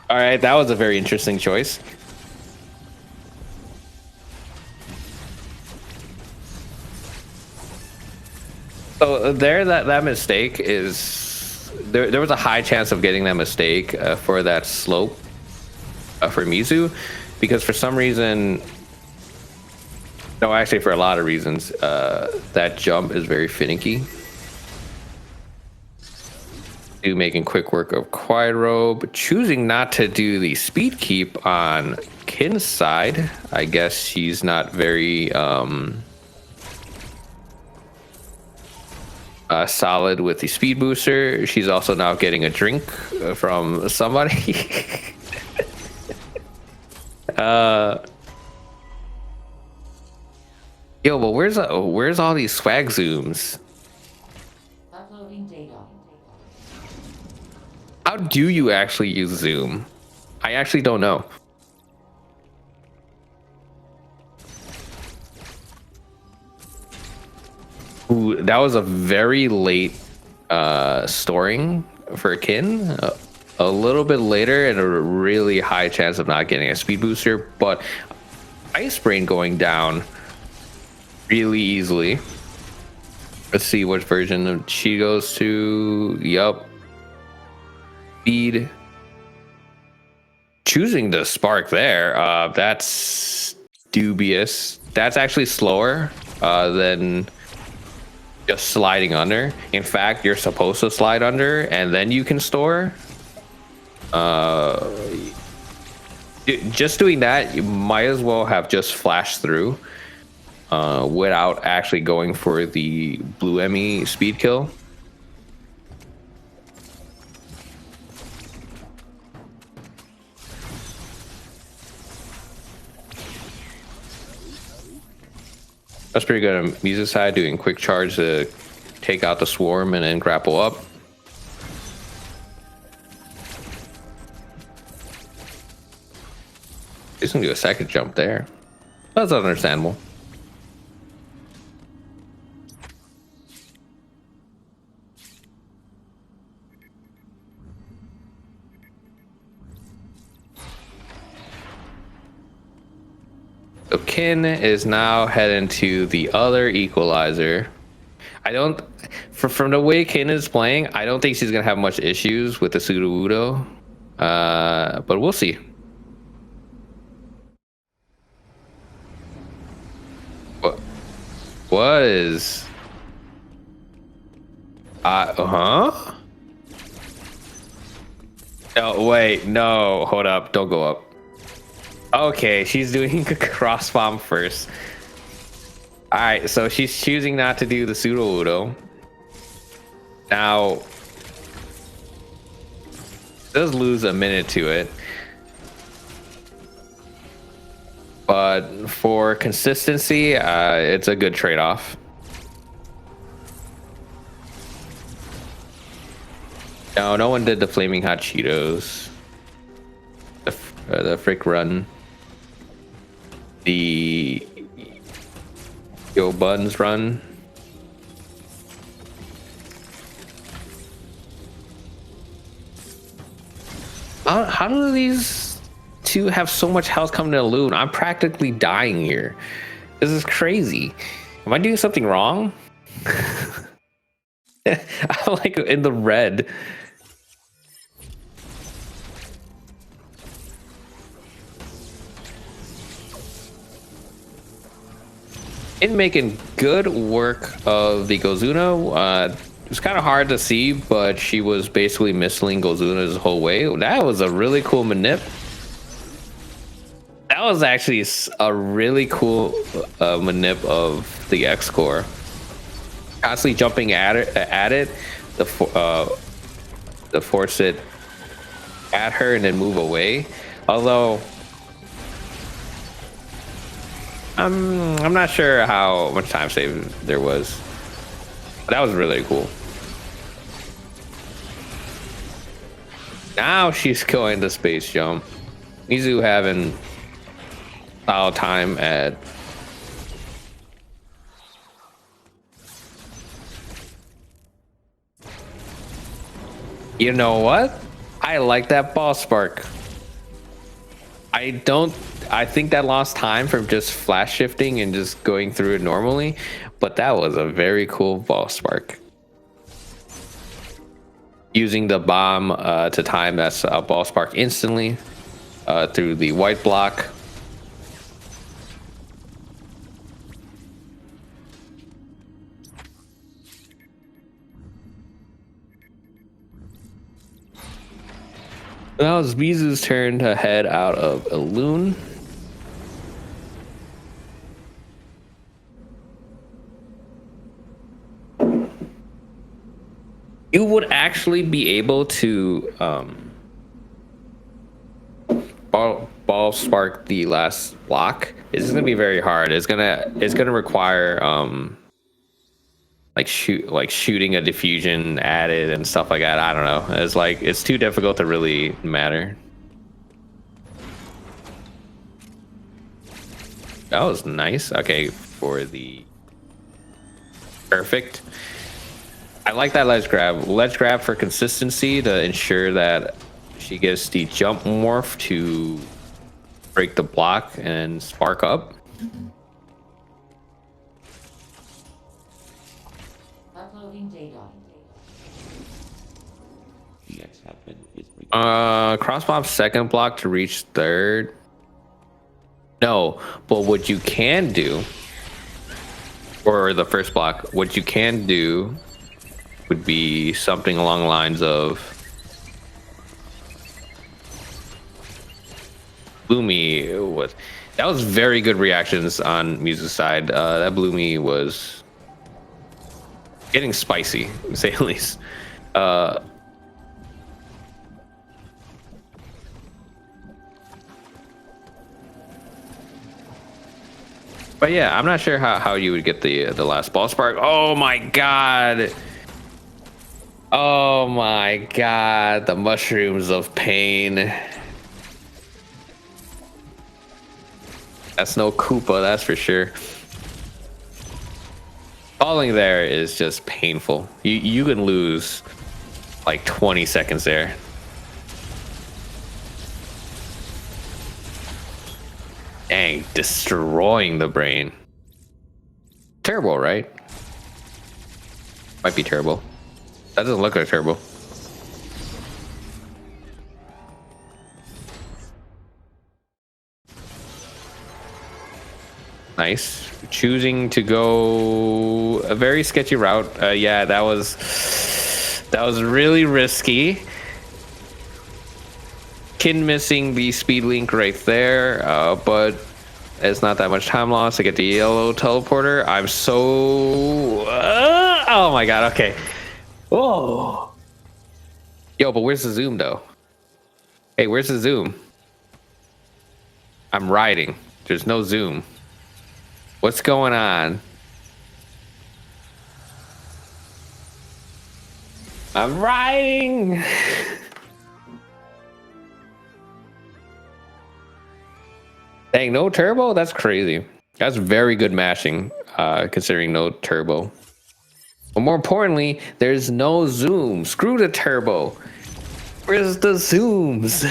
[SPEAKER 1] All right, that was a very interesting choice. So there, that mistake is there was a high chance of getting that mistake for that slope for Mizu, because for some reason. No, actually, for a lot of reasons, that jump is very finicky. Making quick work of Quiet Robe, choosing not to do the speed keep on Kin's side. I guess she's not very solid with the speed booster. She's also now getting a drink from somebody. Yo, but where's all these swag zooms?
[SPEAKER 2] Uploading data.
[SPEAKER 1] How do you actually use zoom? I actually don't know. Ooh, that was a very late storing for Kin. A little bit later and a really high chance of not getting a speed booster, but Ice Brain going down really easily. Let's see which version of she goes to. Yup. Speed. Choosing the spark there. That's dubious. That's actually slower than just sliding under. In fact, you're supposed to slide under and then you can store. Just doing that, you might as well have just flashed through. Without actually going for the blue Emmy speed kill. That's pretty good on Mizu's side, doing quick charge to take out the swarm and then grapple up. He's gonna do a second jump there. That's understandable. So Kin is now heading to the other equalizer. I don't, from the way Kin is playing, I don't think she's gonna have much issues with the Sudowoodo, but we'll see. What is? Huh? Oh, wait. No. Hold up. Don't go up. Okay, she's doing a cross bomb first. Alright, so she's choosing not to do the pseudo Udo. Now, does lose a minute to it. But for consistency, it's a good trade-off. No one did the flaming hot Cheetos. The frick run. The Yo Buns run. How do these two have so much health coming to loot? I'm practically dying here. This is crazy. Am I doing something wrong? I'm like in the red. In making good work of the Gozuna. It was kind of hard to see, but she was basically missing Gozuna's whole way. That was a really cool manip. That was actually a really cool manip of the X core. Constantly jumping at it, the force it at her and then move away. Although I'm not sure how much time save there was. But that was really cool. Now she's going to space jump. Mizu having foul time at you know what? I like that ball spark. I think that lost time from just flash shifting and just going through it normally, but that was a very cool ball spark. Using the bomb to time that's a ball spark instantly through the white block. Now it's Mizu's turn to head out of Elune. You would actually be able to ball spark the last block. It's gonna be very hard. It's gonna require shooting a diffusion at it and stuff like that. I don't know. It's too difficult to really matter. That was nice. Okay, for the perfect. I like that ledge grab. Ledge grab for consistency to ensure that she gets the jump morph to break the block and spark up.
[SPEAKER 2] Uploading data.
[SPEAKER 3] Next happen is
[SPEAKER 1] Crossbomb second block to reach third. No, but what you can do, or the first block, what you can do would be something along the lines of Bloomy. That was very good reactions on Mizu's side. That Bloomy was getting spicy, to say the least. But yeah, I'm not sure how you would get the last ball spark. Oh my god. Oh my god, the mushrooms of pain. That's no Koopa, that's for sure. Falling there is just painful. You can lose like 20 seconds there. Dang, destroying the brain. Terrible, right? Might be terrible. That doesn't look like turbo. Nice. Choosing to go a very sketchy route. Yeah, that was really risky. Kin missing the speed link right there, but it's not that much time loss to get the yellow teleporter. I'm so... oh my god, okay. Whoa. Yo, but where's the zoom, though? Hey, where's the zoom? I'm riding. There's no zoom. What's going on? I'm riding! Dang, no turbo? That's crazy. That's very good mashing, considering no turbo. But more importantly, there's no zoom. Screw the turbo. Where's the zooms?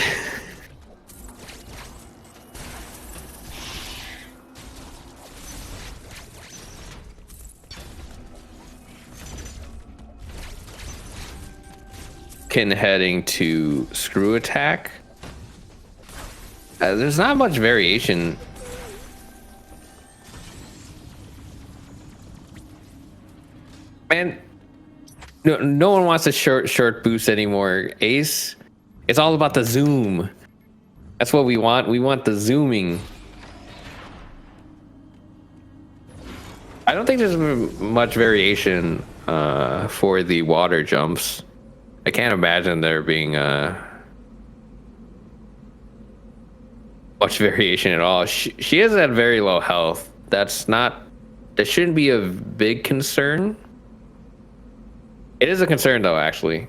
[SPEAKER 1] Kin heading to screw attack. There's not much variation. Man, no one wants a short boost anymore. Ace, it's all about the zoom. That's what we want. We want the zooming. I don't think there's much variation for the water jumps. I can't imagine there being much variation at all. She is at very low health. That shouldn't be a big concern. It is a concern though, actually,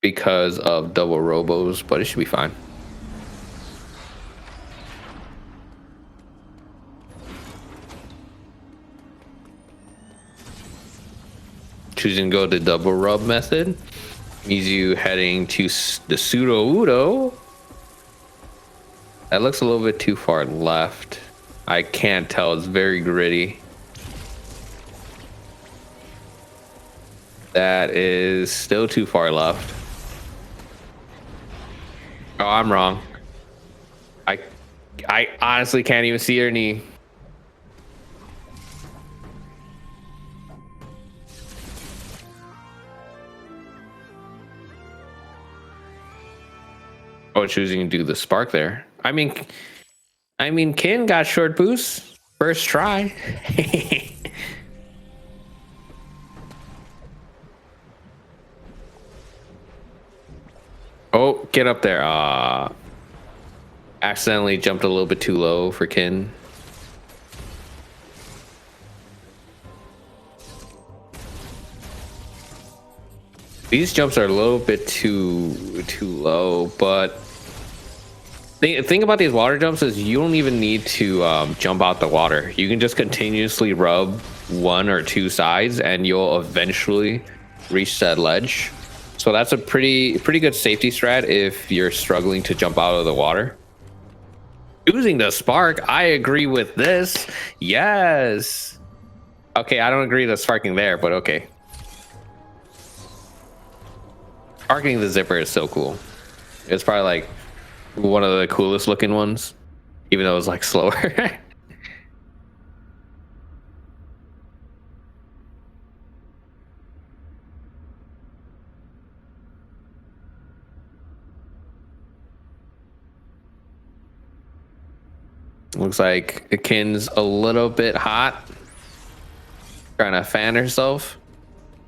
[SPEAKER 1] because of double robos, but it should be fine. Choosing to go the double rub method. Mizu heading to the pseudo Udo. That looks a little bit too far left. I can't tell. It's very gritty. That is still too far left. Oh, I'm wrong. I honestly can't even see her knee. Oh, choosing to do the spark there. I mean, Kin got short boost first try. Oh, get up there. Accidentally jumped a little bit too low for Kin. These jumps are a little bit too low, but the thing about these water jumps is you don't even need to jump out the water. You can just continuously rub one or two sides and you'll eventually reach that ledge. So that's a pretty good safety strat if you're struggling to jump out of the water. Using the spark, I agree with this. Yes. Okay, I don't agree with sparking there, but okay. Sparking the zipper is so cool. It's probably like one of the coolest looking ones, even though it's like slower. Looks like Akin's a little bit hot, trying to fan herself,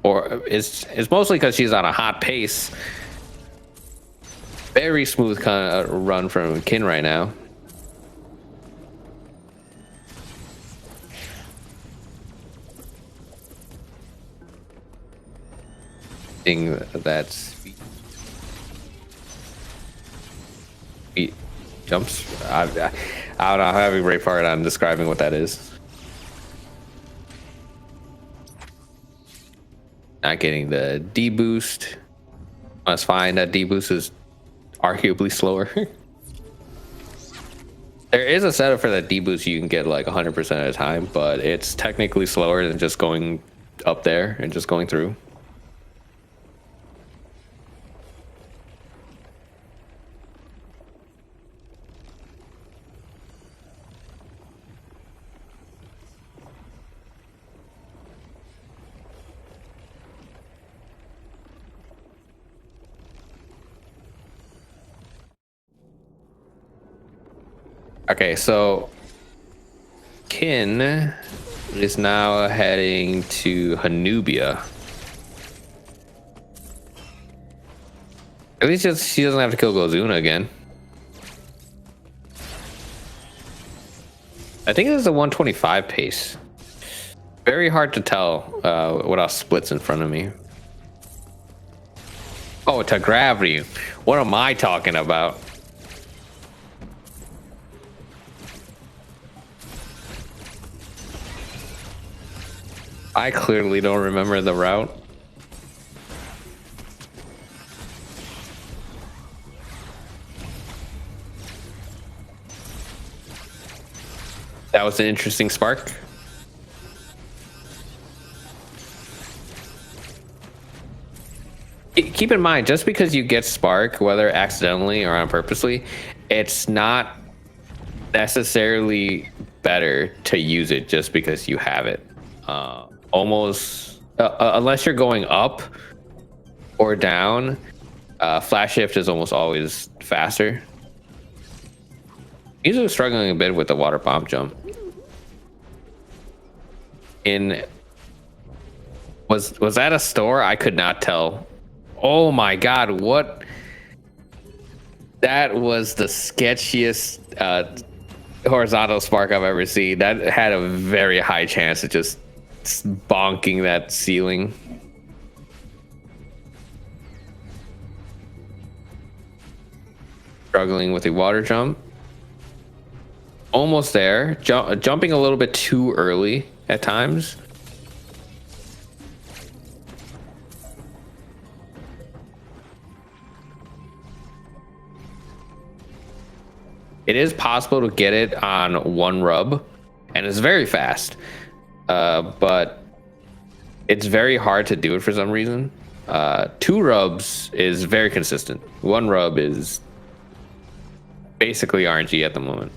[SPEAKER 1] or it's mostly because she's on a hot pace. Very smooth kind of run from Kin right now. Thing that's speed jumps. I don't know. I'm having a great part on describing what that is. Not getting the D boost. That's fine. That D boost is arguably slower. There is a setup for that D boost you can get like 100% of the time, but it's technically slower than just going up there and just going through. Okay, so Kin is now heading to Hanubia. At least she doesn't have to kill Gozuna again. I think this is a 125 pace. Very hard to tell what else splits in front of me. Oh, to gravity. What am I talking about? I clearly don't remember the route. That was an interesting spark. Keep in mind, just because you get spark, whether accidentally or on purposely, it's not necessarily better to use it just because you have it. Almost unless you're going up or down, flash shift is almost always faster. He's struggling a bit with the water bomb jump. Was that a store? I could not tell. Oh my god, what? That was the sketchiest horizontal spark I've ever seen. That had a very high chance of just bonking that ceiling. Struggling with the water jump. Almost there. Jumping a little bit too early at times. It is possible to get it on one rub, and it's very fast, but it's very hard to do it for some reason. 2 rubs is very consistent. 1 rub is basically RNG at the moment.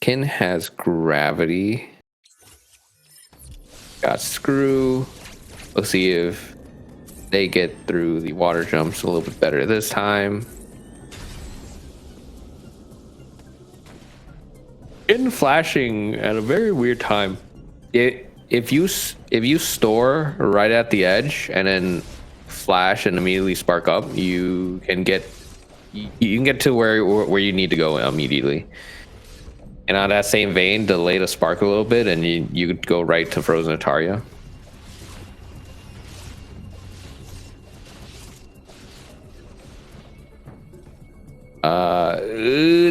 [SPEAKER 1] Kin has gravity. Got screw. We'll see if they get through the water jumps a little bit better this time. In flashing at a very weird time. If you store right at the edge and then flash and immediately spark up, you can get to where you need to go immediately. And on that same vein, delay the spark a little bit, and you could go right to Frozen Ataria.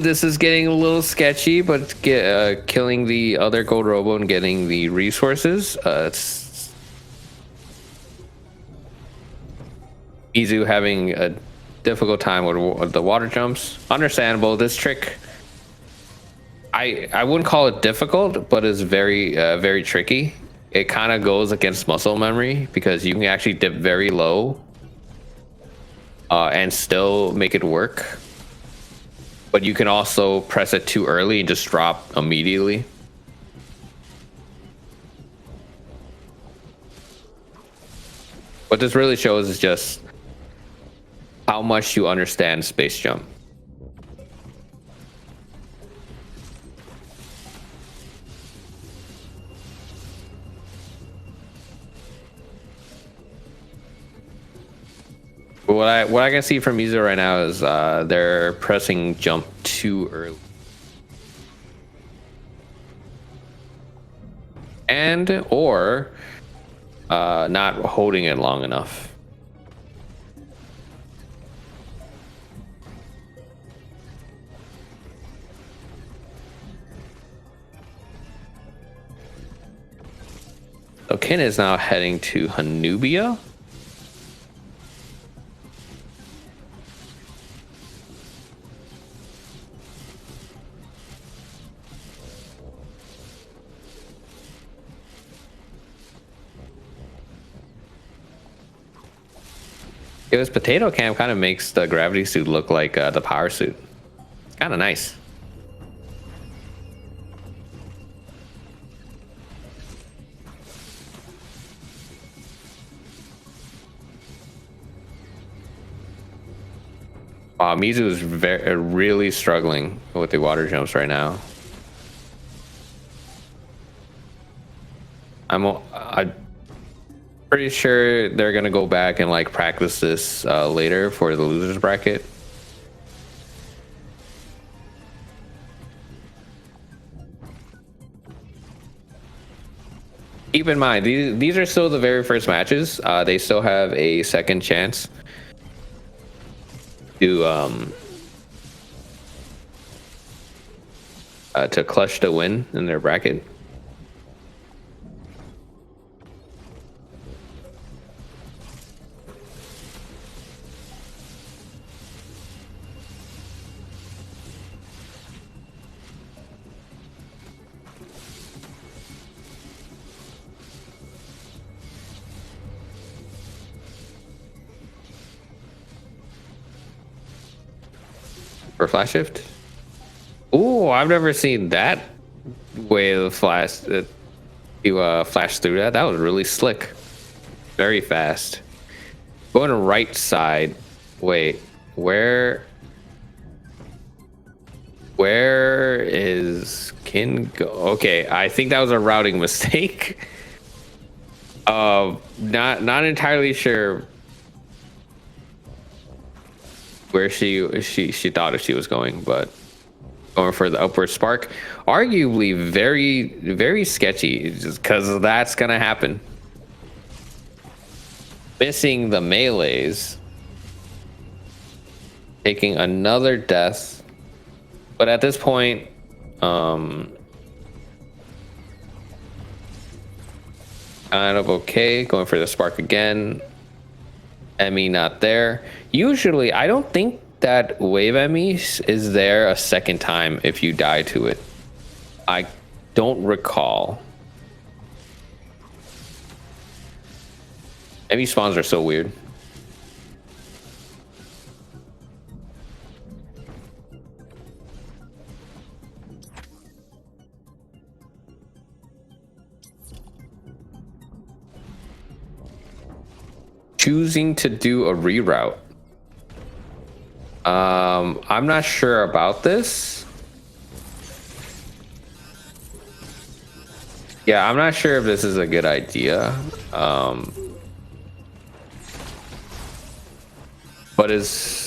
[SPEAKER 1] This is getting a little sketchy, but killing the other gold robo and getting the resources. It's Mizu having a difficult time with the water jumps. Understandable. This trick, I wouldn't call it difficult, but it's very very tricky. It kind of goes against muscle memory because you can actually dip very low and still make it work. But you can also press it too early and just drop immediately. What this really shows is just how much you understand space jump. What I can see from Mizu right now is they're pressing jump too early. Or not holding it long enough. So Kin is now heading to Hanubia. Yeah, this potato cam kind of makes the gravity suit look like the power suit. It's kind of nice. Mizu is really struggling with the water jumps right now. I'm pretty sure they're gonna go back and like practice this later for the losers bracket. Keep in mind, these are still the very first matches. They still have a second chance to clutch the win in their bracket. For flash shift. Oh, I've never seen that way of flash flash through that. That was really slick. Very fast. Going to right side. Wait, where is Kin go? Okay, I think that was a routing mistake. Not entirely sure where she thought she was going, but going for the upward spark, arguably very sketchy, just because that's gonna happen. Missing the melees, taking another death, but at this point, kind of okay. Going for the spark again. Emmy not there. Usually, I don't think that wave Emmy is there a second time if you die to it. I don't recall. Emmy spawns are so weird. Choosing to do a reroute. I'm not sure about this. Yeah, I'm not sure if this is a good idea. But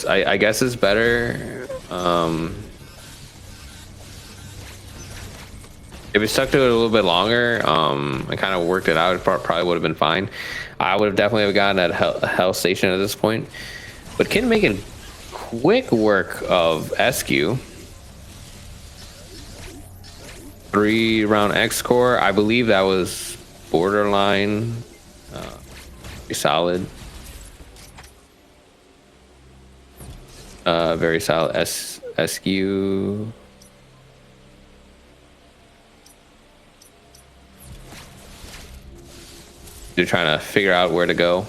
[SPEAKER 1] I guess it's better. If we stuck to it a little bit longer, and kind of worked it out, it probably would have been fine. I would have definitely gotten that hell station at this point. But Kin making quick work of SQ. 3-round X core. I believe that was borderline. Pretty solid. Very solid SQ. They're trying to figure out where to go.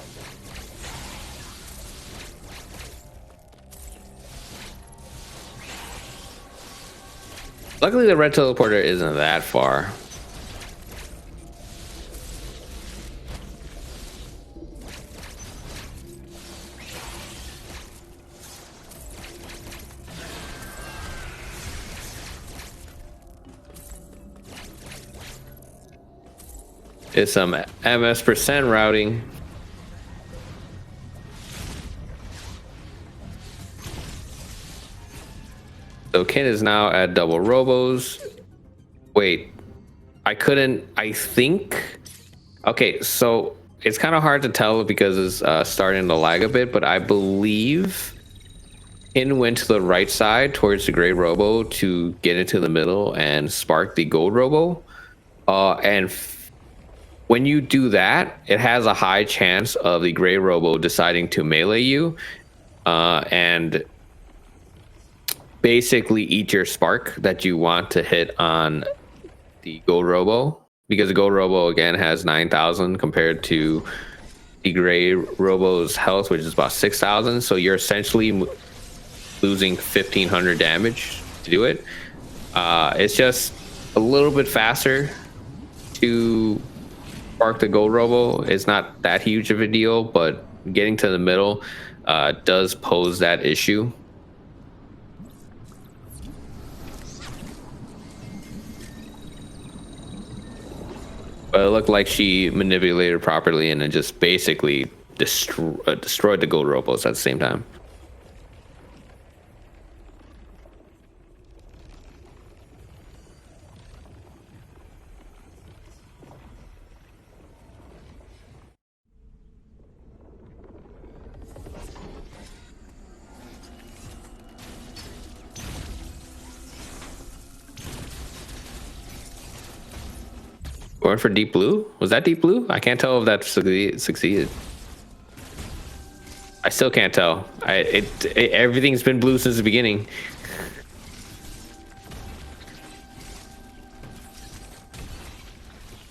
[SPEAKER 1] Luckily, the red teleporter isn't that far. It's some MS% routing. So Kin is now at double robos. Wait, I think. Okay, so it's kind of hard to tell because it's starting to lag a bit, but I believe Kin went to the right side towards the gray robo to get into the middle and spark the gold robo. When you do that, it has a high chance of the gray robo deciding to melee you and basically eat your spark that you want to hit on the gold robo, because the gold robo again has 9,000 compared to the gray robo's health, which is about 6,000. So you're essentially losing 1,500 damage to do it. It's just a little bit faster to spark the gold robo. It's not that huge of a deal, but getting to the middle does pose that issue. But it looked like she manipulated properly and then just basically destroyed the gold robos at the same time. Going for deep blue? Was that deep blue? I can't tell if that succeeded. I still can't tell. Everything's been blue since the beginning.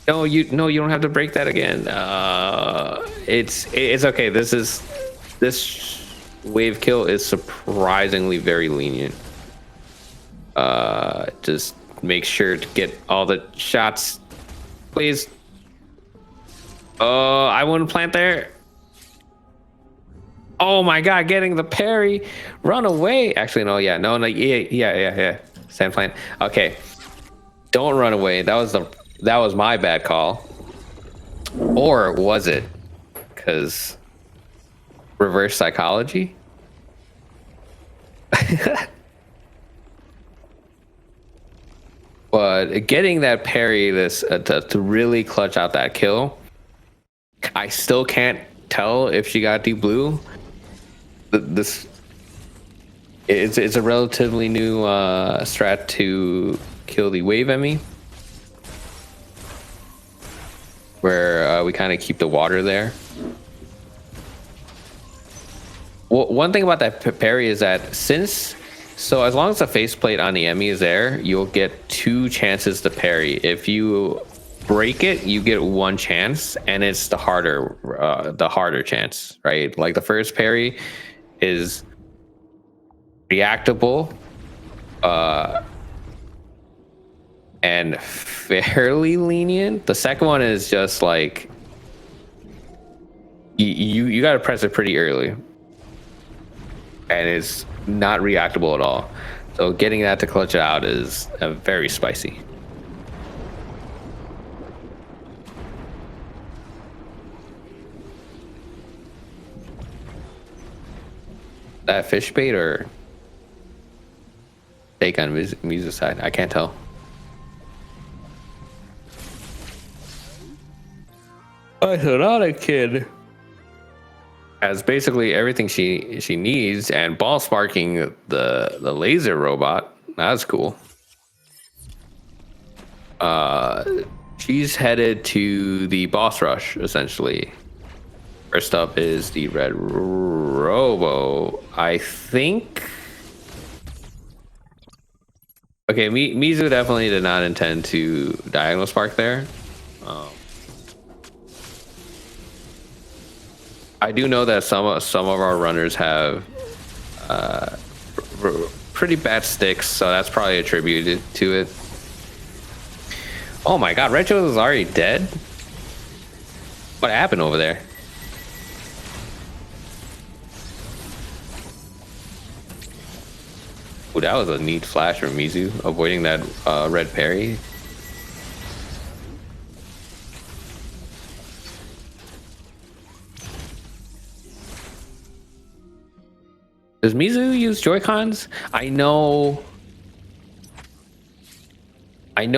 [SPEAKER 1] No, you don't have to break that again. It's okay. This wave kill is surprisingly very lenient. Just make sure to get all the shots, please. Oh, I wouldn't plant there. Oh my god, getting the parry. Run away. Actually, no, yeah. Yeah. Sand plant. Okay. Don't run away. That was my bad call. Or was it? Because reverse psychology? But getting that parry to really clutch out that kill, I still can't tell if she got deep blue. It's a relatively new strat to kill the wave enemy, where we kind of keep the water there. Well, one thing about that parry is that so as long as the faceplate on the enemy is there, you'll get 2 chances to parry. If you break it, you get 1 chance, and it's the harder chance, right? Like the first parry is reactable and fairly lenient. The second one is just like you got to press it pretty early, and it's not reactable at all. So getting that to clutch it out is very spicy. That fish bait or take on Mizu's side? I can't tell. I not a kid has basically everything she needs, and ball sparking the laser robot. That's cool. She's headed to the boss rush essentially. First up is the red robo. I think. Okay, Mizu definitely did not intend to diagonal spark there. I do know that some of our runners have pretty bad sticks, so that's probably attributed to it. Oh my god, Retro is already dead? What happened over there? Oh, that was a neat flash from Mizu, avoiding that red parry. Does Mizu use Joy-Cons? I know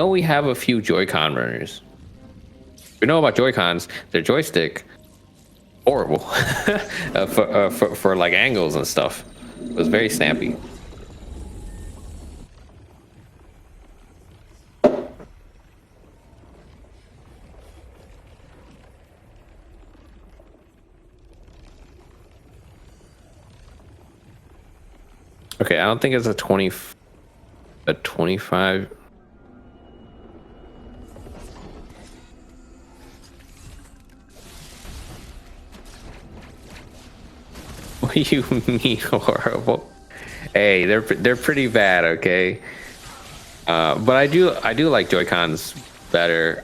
[SPEAKER 1] we have a few Joy-Con runners. We know about Joy-Cons. Their joystick, horrible for like angles and stuff. It was very snappy. Okay, I don't think it's a 25. What do you mean horrible? Hey, they're pretty bad, okay? But I do like Joy-Cons better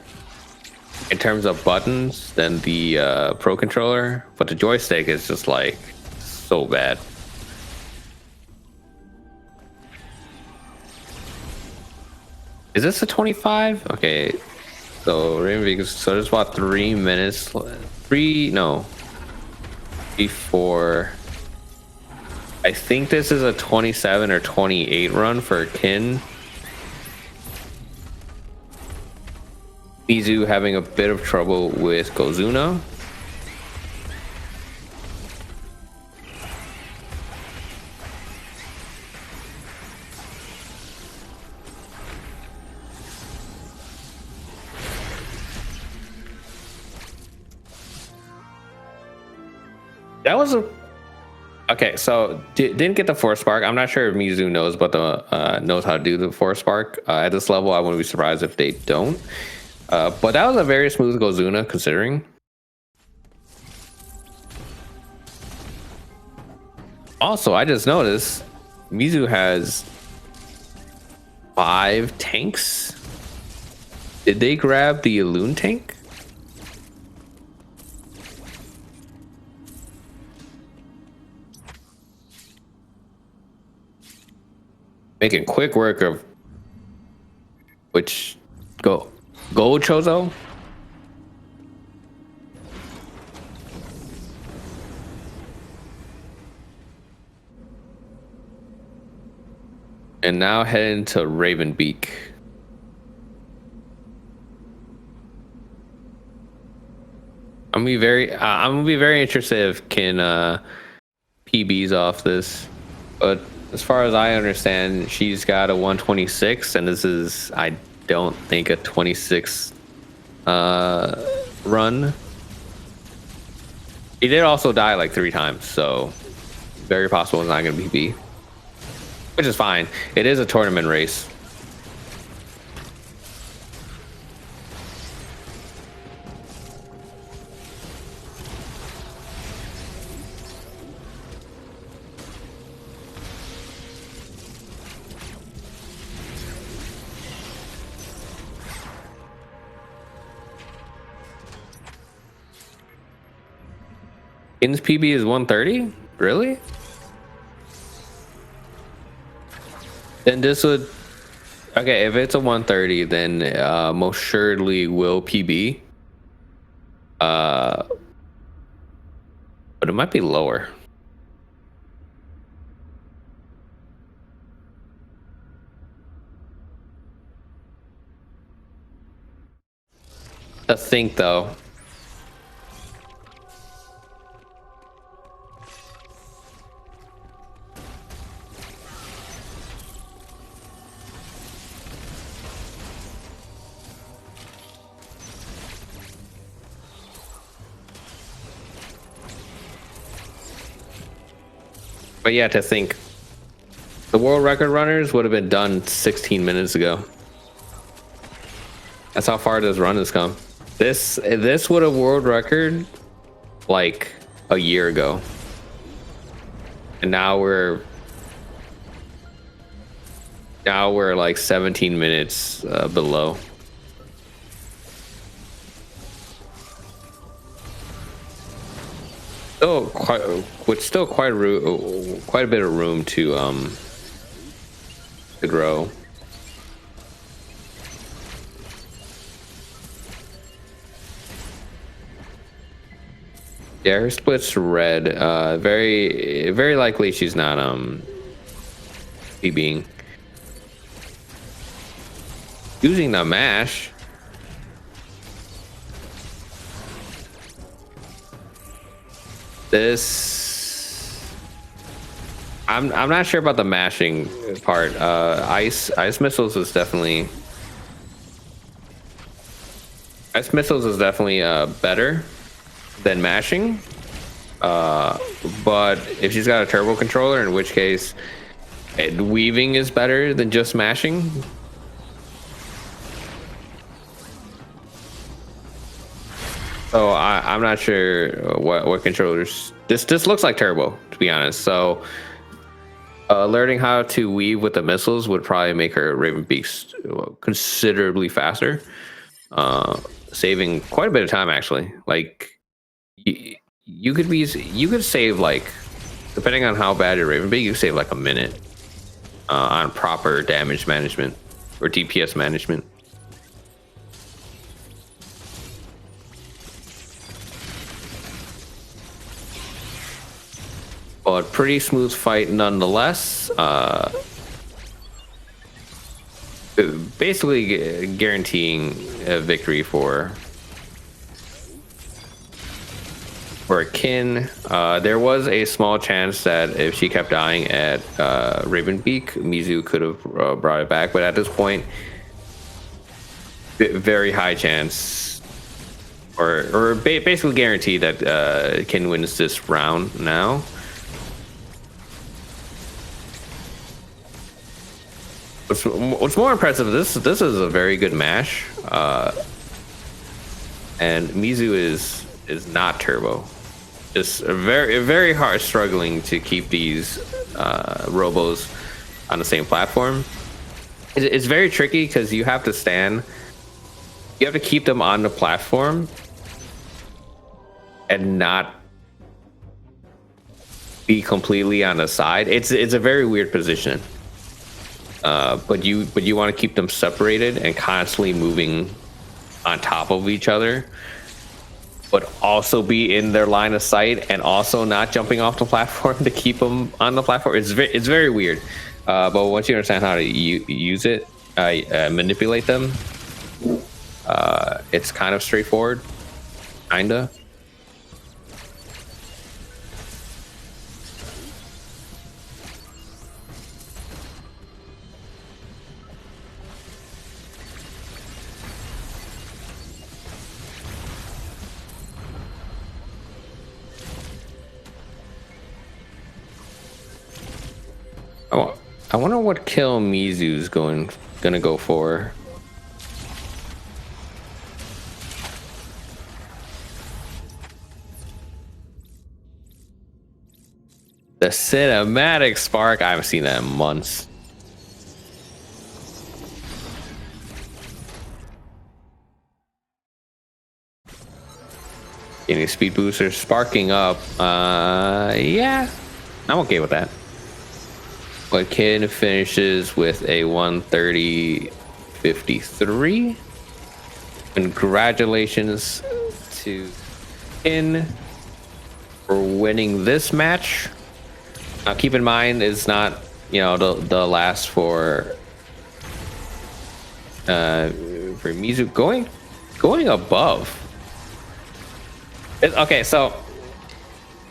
[SPEAKER 1] in terms of buttons than the Pro controller, but the joystick is just like so bad. Is this a 25? Okay. So Raven, so there's about 3 minutes, before. I think this is a 27 or 28 run for Kin. Mizu having a bit of trouble with Gozuna. That was a okay. So didn't get the force spark. I'm not sure if Mizu knows, but knows how to do the force spark at this level. I wouldn't be surprised if they don't. But that was a very smooth Gozuna considering. Also, I just noticed Mizu has 5 tanks. Did they grab the Loon tank? Making quick work of which go Chozo. And now heading to Ravenbeak. I'm gonna be very interested if Kin PBs off this, but as far as I understand, she's got a 126, and this is, I don't think, a 26 run. He did also die like 3 times, so very possible it's not going to be PB, which is fine. It is a tournament race. Kin's PB is 130? Really? Then this would... Okay, if it's a 130, then most assuredly will PB. But it might be lower. I think, though. But yeah, to think, the world record runners would have been done 16 minutes ago. That's how far this run has come. This would have world record like a year ago, and now we're like 17 minutes below. Still quite a bit of room to grow. Yeah, her split's red. Very likely she's not PBing. Using the mash. I'm not sure about the mashing part. Ice missiles is definitely better than mashing. But if she's got a turbo controller, in which case weaving is better than just mashing. So I'm not sure what controllers. This looks like turbo, to be honest. So learning how to weave with the missiles would probably make her Raven Beast considerably faster, saving quite a bit of time actually. Like you could save, like, depending on how bad your Raven Beast, you could save like a minute on proper damage management or DPS management. but pretty smooth fight nonetheless. Basically guaranteeing a victory for Kin. There was a small chance that if she kept dying at Ravenbeak, Mizu could have brought it back, but at this point, very high chance, or basically guaranteed that Kin wins this round now. What's more impressive, this is a very good mash, and Mizu is not turbo. It's very hard struggling to keep these robos on the same platform. It's very tricky because you have to stand. You have to keep them on the platform and not be completely on the side. It's a very weird position. But you want to keep them separated and constantly moving on top of each other, but also be in their line of sight and also not jumping off the platform to keep them on the platform. It's very weird. But once you understand how to use it, manipulate them, it's kind of straightforward, kinda. I wonder what kill Mizu's gonna go for. The cinematic spark, I haven't seen that in months. Getting speed booster, sparking up. Yeah, I'm okay with that. But Kin finishes with a 130.53. Congratulations to Kin for winning this match. Now keep in mind, it's not, the last for Mizu going above. Okay, so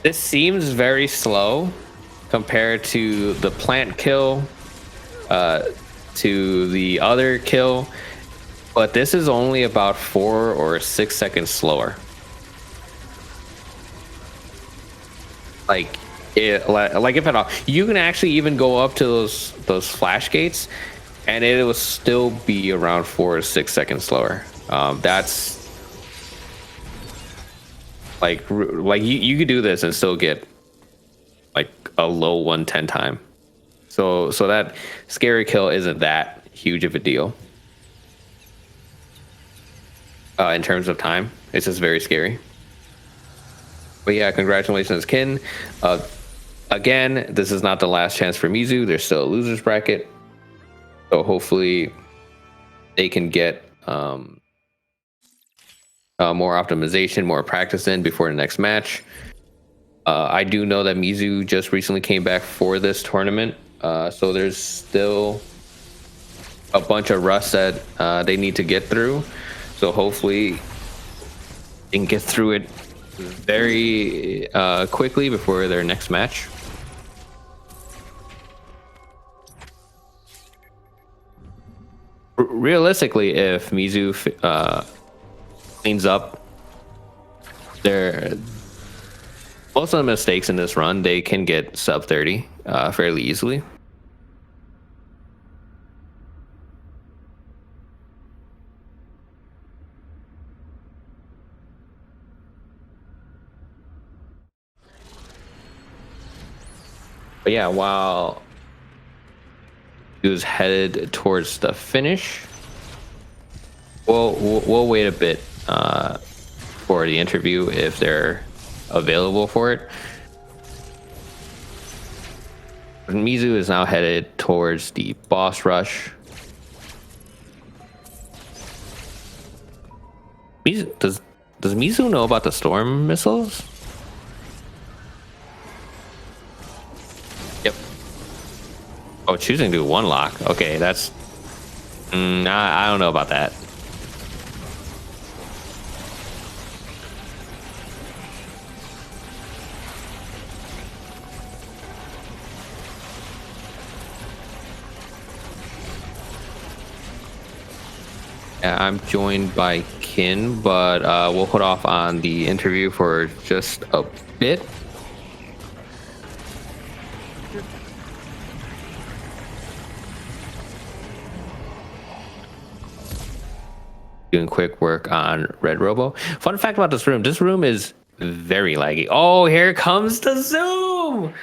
[SPEAKER 1] this seems very slow compared to the plant kill, to the other kill, but this is only about 4 or 6 seconds slower. Like if at all, you can actually even go up to those flash gates, and it will still be around 4 or 6 seconds slower. That's like you could do this and still get like a low 110 time. So that scary kill isn't that huge of a deal. In terms of time, it's just very scary. But yeah, congratulations, Kin. Again, this is not the last chance for Mizu. There's still a losers bracket, so hopefully they can get more optimization, more practice in before the next match. I do know that Mizu just recently came back for this tournament, so there's still a bunch of rust that they need to get through. So hopefully they can get through it very quickly before their next match. Realistically, if Mizu cleans up most of the mistakes in this run, they can get sub 30 fairly easily. But yeah, while he was headed towards the finish, we'll wait a bit for the interview if they're available for it. Mizu is now headed towards the boss rush. Does Mizu know about the storm missiles? Oh, choosing to do one lock. Okay, that's. I don't know about that. Yeah, I'm joined by Kin, but we'll hold off on the interview for just a bit. Doing quick work on Red Robo. Fun fact about this room is very laggy. Oh, here comes the zoom.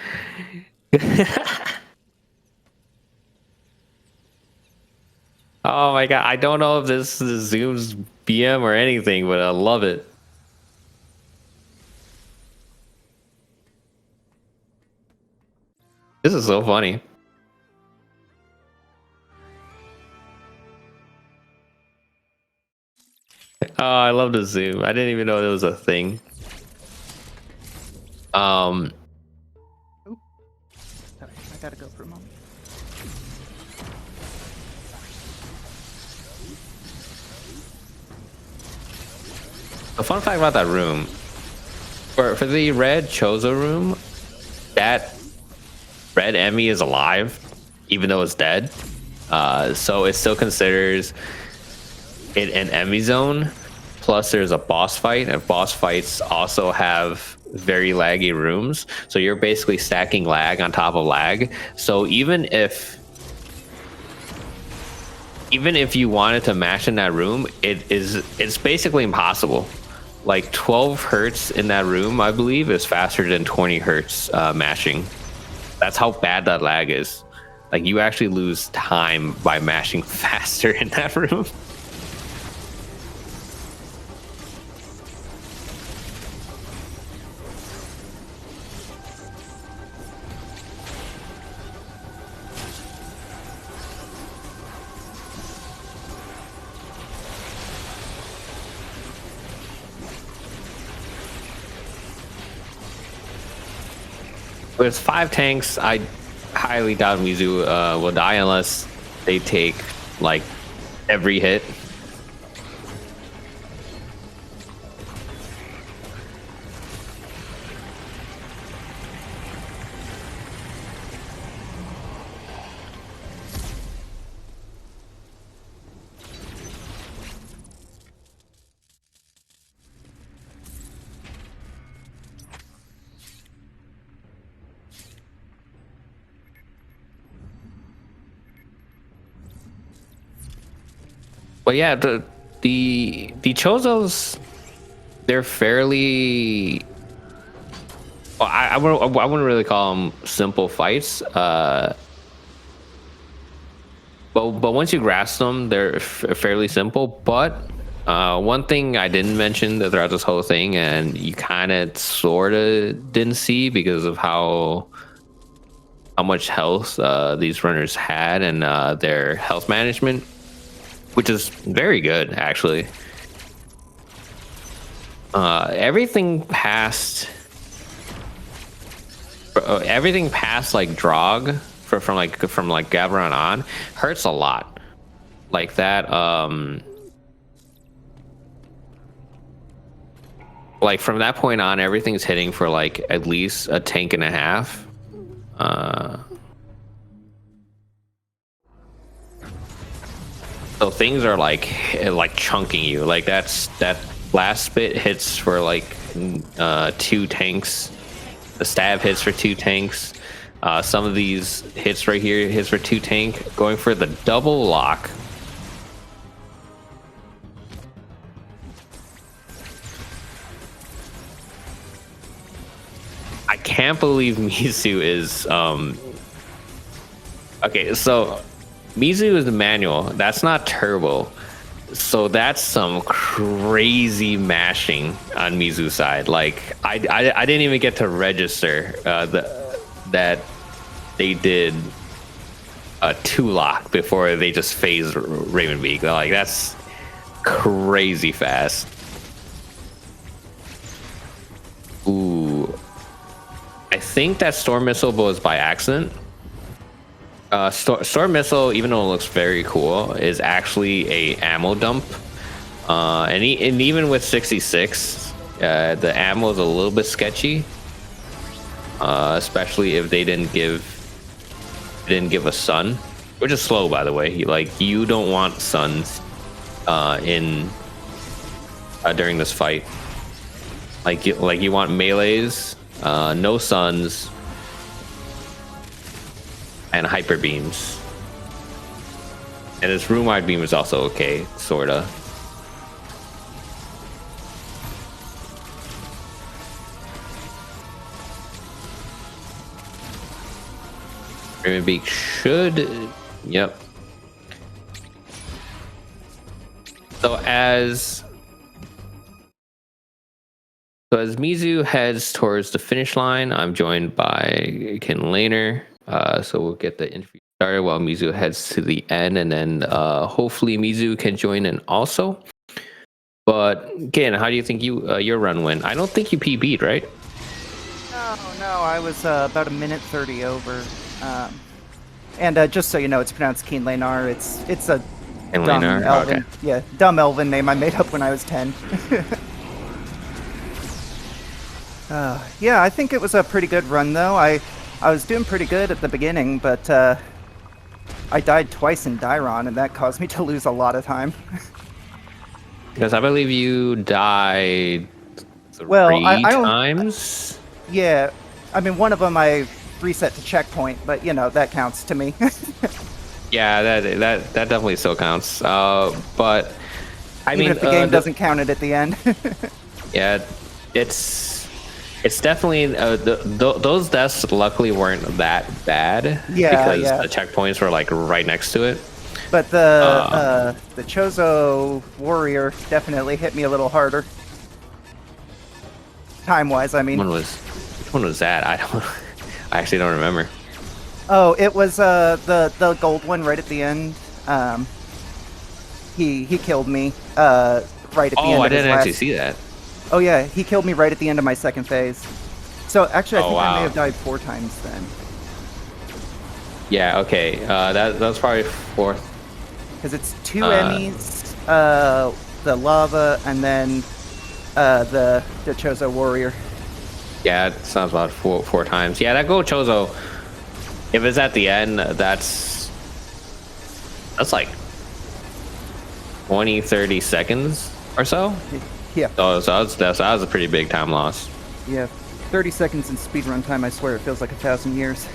[SPEAKER 1] Oh my god, I don't know if this zooms BM or anything, but I love it. This is so funny. Oh, I love the zoom. I didn't even know it was a thing.
[SPEAKER 4] Sorry, I gotta go for a moment.
[SPEAKER 1] A fun fact about that room, for the red Chozo room, that red Emmy is alive, even though it's dead. So it still considers it an Emmy zone. Plus, there's a boss fight, and boss fights also have very laggy rooms. So you're basically stacking lag on top of lag. So even if you wanted to mash in that room, it's basically impossible. Like 12 hertz in that room, I believe, is faster than 20 hertz mashing. That's how bad that lag is. Like, you actually lose time by mashing faster in that room. With 5 tanks, I highly doubt Mizu will die unless they take like every hit. But yeah, the Chozos, they're fairly. Well, I wouldn't really call them simple fights. But once you grasp them, they're fairly simple. But one thing I didn't mention throughout this whole thing, and you kind of sort of didn't see because of how much health these runners had and their health management, which is very good actually. Everything past like Drog from Gabaron on hurts a lot. Like that, like from that point on, everything's hitting for like at least a tank and a half. So things are like chunking you. Like that last bit hits for like 2 tanks. The stab hits for 2 tanks. Some of these hits right here hits for 2 tank. Going for the double lock. I can't believe Mizu is okay, so Mizu is the manual. That's not turbo. So that's some crazy mashing on Mizu's side. Like I didn't even get to register that they did a 2 lock before they just phased Ravenbeak. Like that's crazy fast. Ooh, I think that storm missile was by accident. Storm Missile, even though it looks very cool, is actually a ammo dump. And even with 66, the ammo is a little bit sketchy. Especially if they didn't give a sun, which is slow, by the way. You don't want suns during this fight. You want melees, no suns, and hyper beams. And this room wide beam is also okay, sorta. Ravenbeak should, yep. So as Mizu heads towards the finish line, I'm joined by quinlaenar. So we'll get the interview started while Mizu heads to the end, and then hopefully Mizu can join in also. But again, how do you think your run went? I don't think you PB'd, right?
[SPEAKER 4] No, I was about a minute 30 over. And just so you know, it's pronounced quinlaenar. It's a dumb elven,
[SPEAKER 1] okay.
[SPEAKER 4] Yeah, dumb elven name I made up when I was 10. Yeah, I think it was a pretty good run though. I was doing pretty good at the beginning, but I died twice in Dairon, and that caused me to lose a lot of time.
[SPEAKER 1] Because I believe you died three times.
[SPEAKER 4] Yeah, I mean one of them I reset to checkpoint, but you know that counts to me.
[SPEAKER 1] Yeah, that definitely still counts. But I mean,
[SPEAKER 4] if the game doesn't count it at the end.
[SPEAKER 1] Yeah, it's definitely those deaths luckily weren't that bad.
[SPEAKER 4] Yeah,
[SPEAKER 1] because the checkpoints were like right next to it.
[SPEAKER 4] But the Chozo warrior definitely hit me a little harder. Time-wise, I mean.
[SPEAKER 1] Which one was that? I actually don't remember.
[SPEAKER 4] Oh, it was the gold one right at the end. He killed me right at the end.
[SPEAKER 1] Oh, I didn't actually see that.
[SPEAKER 4] Oh yeah, he killed me right at the end of my second phase. So actually, I think
[SPEAKER 1] wow.
[SPEAKER 4] I may have died 4 times then.
[SPEAKER 1] Yeah. Okay. That was probably 4th.
[SPEAKER 4] Because it's 2 Emmys, the lava, and then the Chozo warrior.
[SPEAKER 1] Yeah, it sounds about four times. Yeah, that Go Chozo, if it's at the end, that's like 20, 30 seconds or so.
[SPEAKER 4] Yeah.
[SPEAKER 1] So that was a pretty big time loss.
[SPEAKER 4] Yeah, 30 seconds in speedrun time, I swear it feels like 1,000 years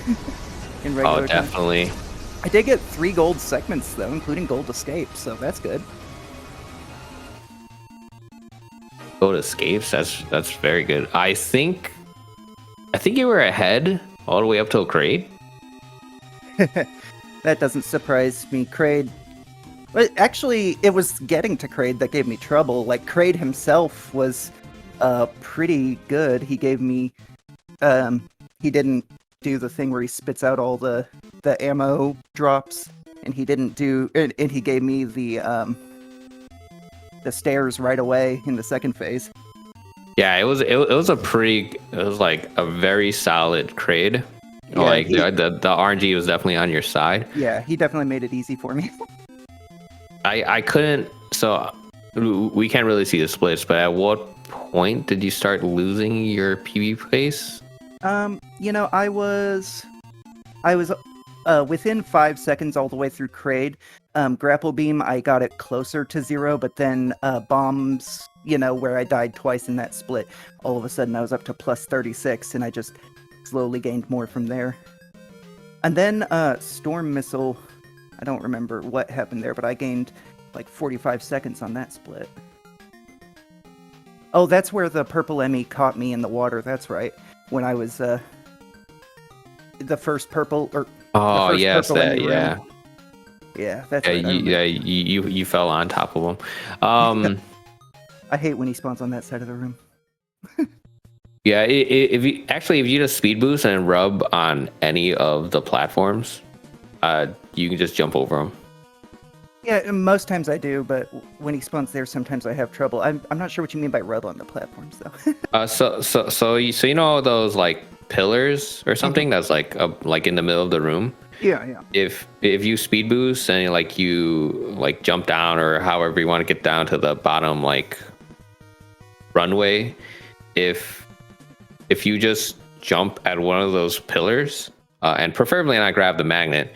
[SPEAKER 4] in regular time.
[SPEAKER 1] Definitely.
[SPEAKER 4] I did get 3 gold segments though, including gold escape, so that's good.
[SPEAKER 1] Gold escapes, that's very good. I think you were ahead all the way up till Kraid.
[SPEAKER 4] That doesn't surprise me. Kraid. Well, actually, it was getting to Kraid that gave me trouble. Like, Kraid himself was pretty good. He gave me... he didn't do the thing where he spits out all the ammo drops. And he didn't do... And he gave me the stairs right away in the second phase.
[SPEAKER 1] Yeah, it was like a very solid Kraid. Yeah, like the RNG was definitely on your side.
[SPEAKER 4] Yeah, he definitely made it easy for me.
[SPEAKER 1] I couldn't, so we can't really see the splits, but at what point did you start losing your PB place?
[SPEAKER 4] You know, I was within 5 seconds all the way through Kraid. Grapple beam, I got it closer to 0, but then bombs, you know, where I died twice in that split, all of a sudden I was up to plus 36, and I just slowly gained more from there. And then Storm Missile, I don't remember what happened there, but I gained like 45 seconds on that split. Oh, that's where the purple Emmy caught me in the water, that's right. When I was the first purple, or
[SPEAKER 1] oh,
[SPEAKER 4] the first
[SPEAKER 1] yes,
[SPEAKER 4] purple
[SPEAKER 1] that,
[SPEAKER 4] Emmy
[SPEAKER 1] yeah.
[SPEAKER 4] room. Yeah, that's
[SPEAKER 1] yeah,
[SPEAKER 4] right.
[SPEAKER 1] You fell on top of him.
[SPEAKER 4] I hate when he spawns on that side of the room.
[SPEAKER 1] Yeah, if you just speed boost and rub on any of the platforms, you can just jump over them.
[SPEAKER 4] Yeah, most times I do, but when he spawns there, sometimes I have trouble. I'm not sure what you mean by rub on the platforms, though.
[SPEAKER 1] So you know those like pillars or something that's like in the middle of the room.
[SPEAKER 4] Yeah.
[SPEAKER 1] if you speed boost and like you like jump down or however you want to get down to the bottom like runway, if you just jump at one of those pillars and preferably not grab the magnet,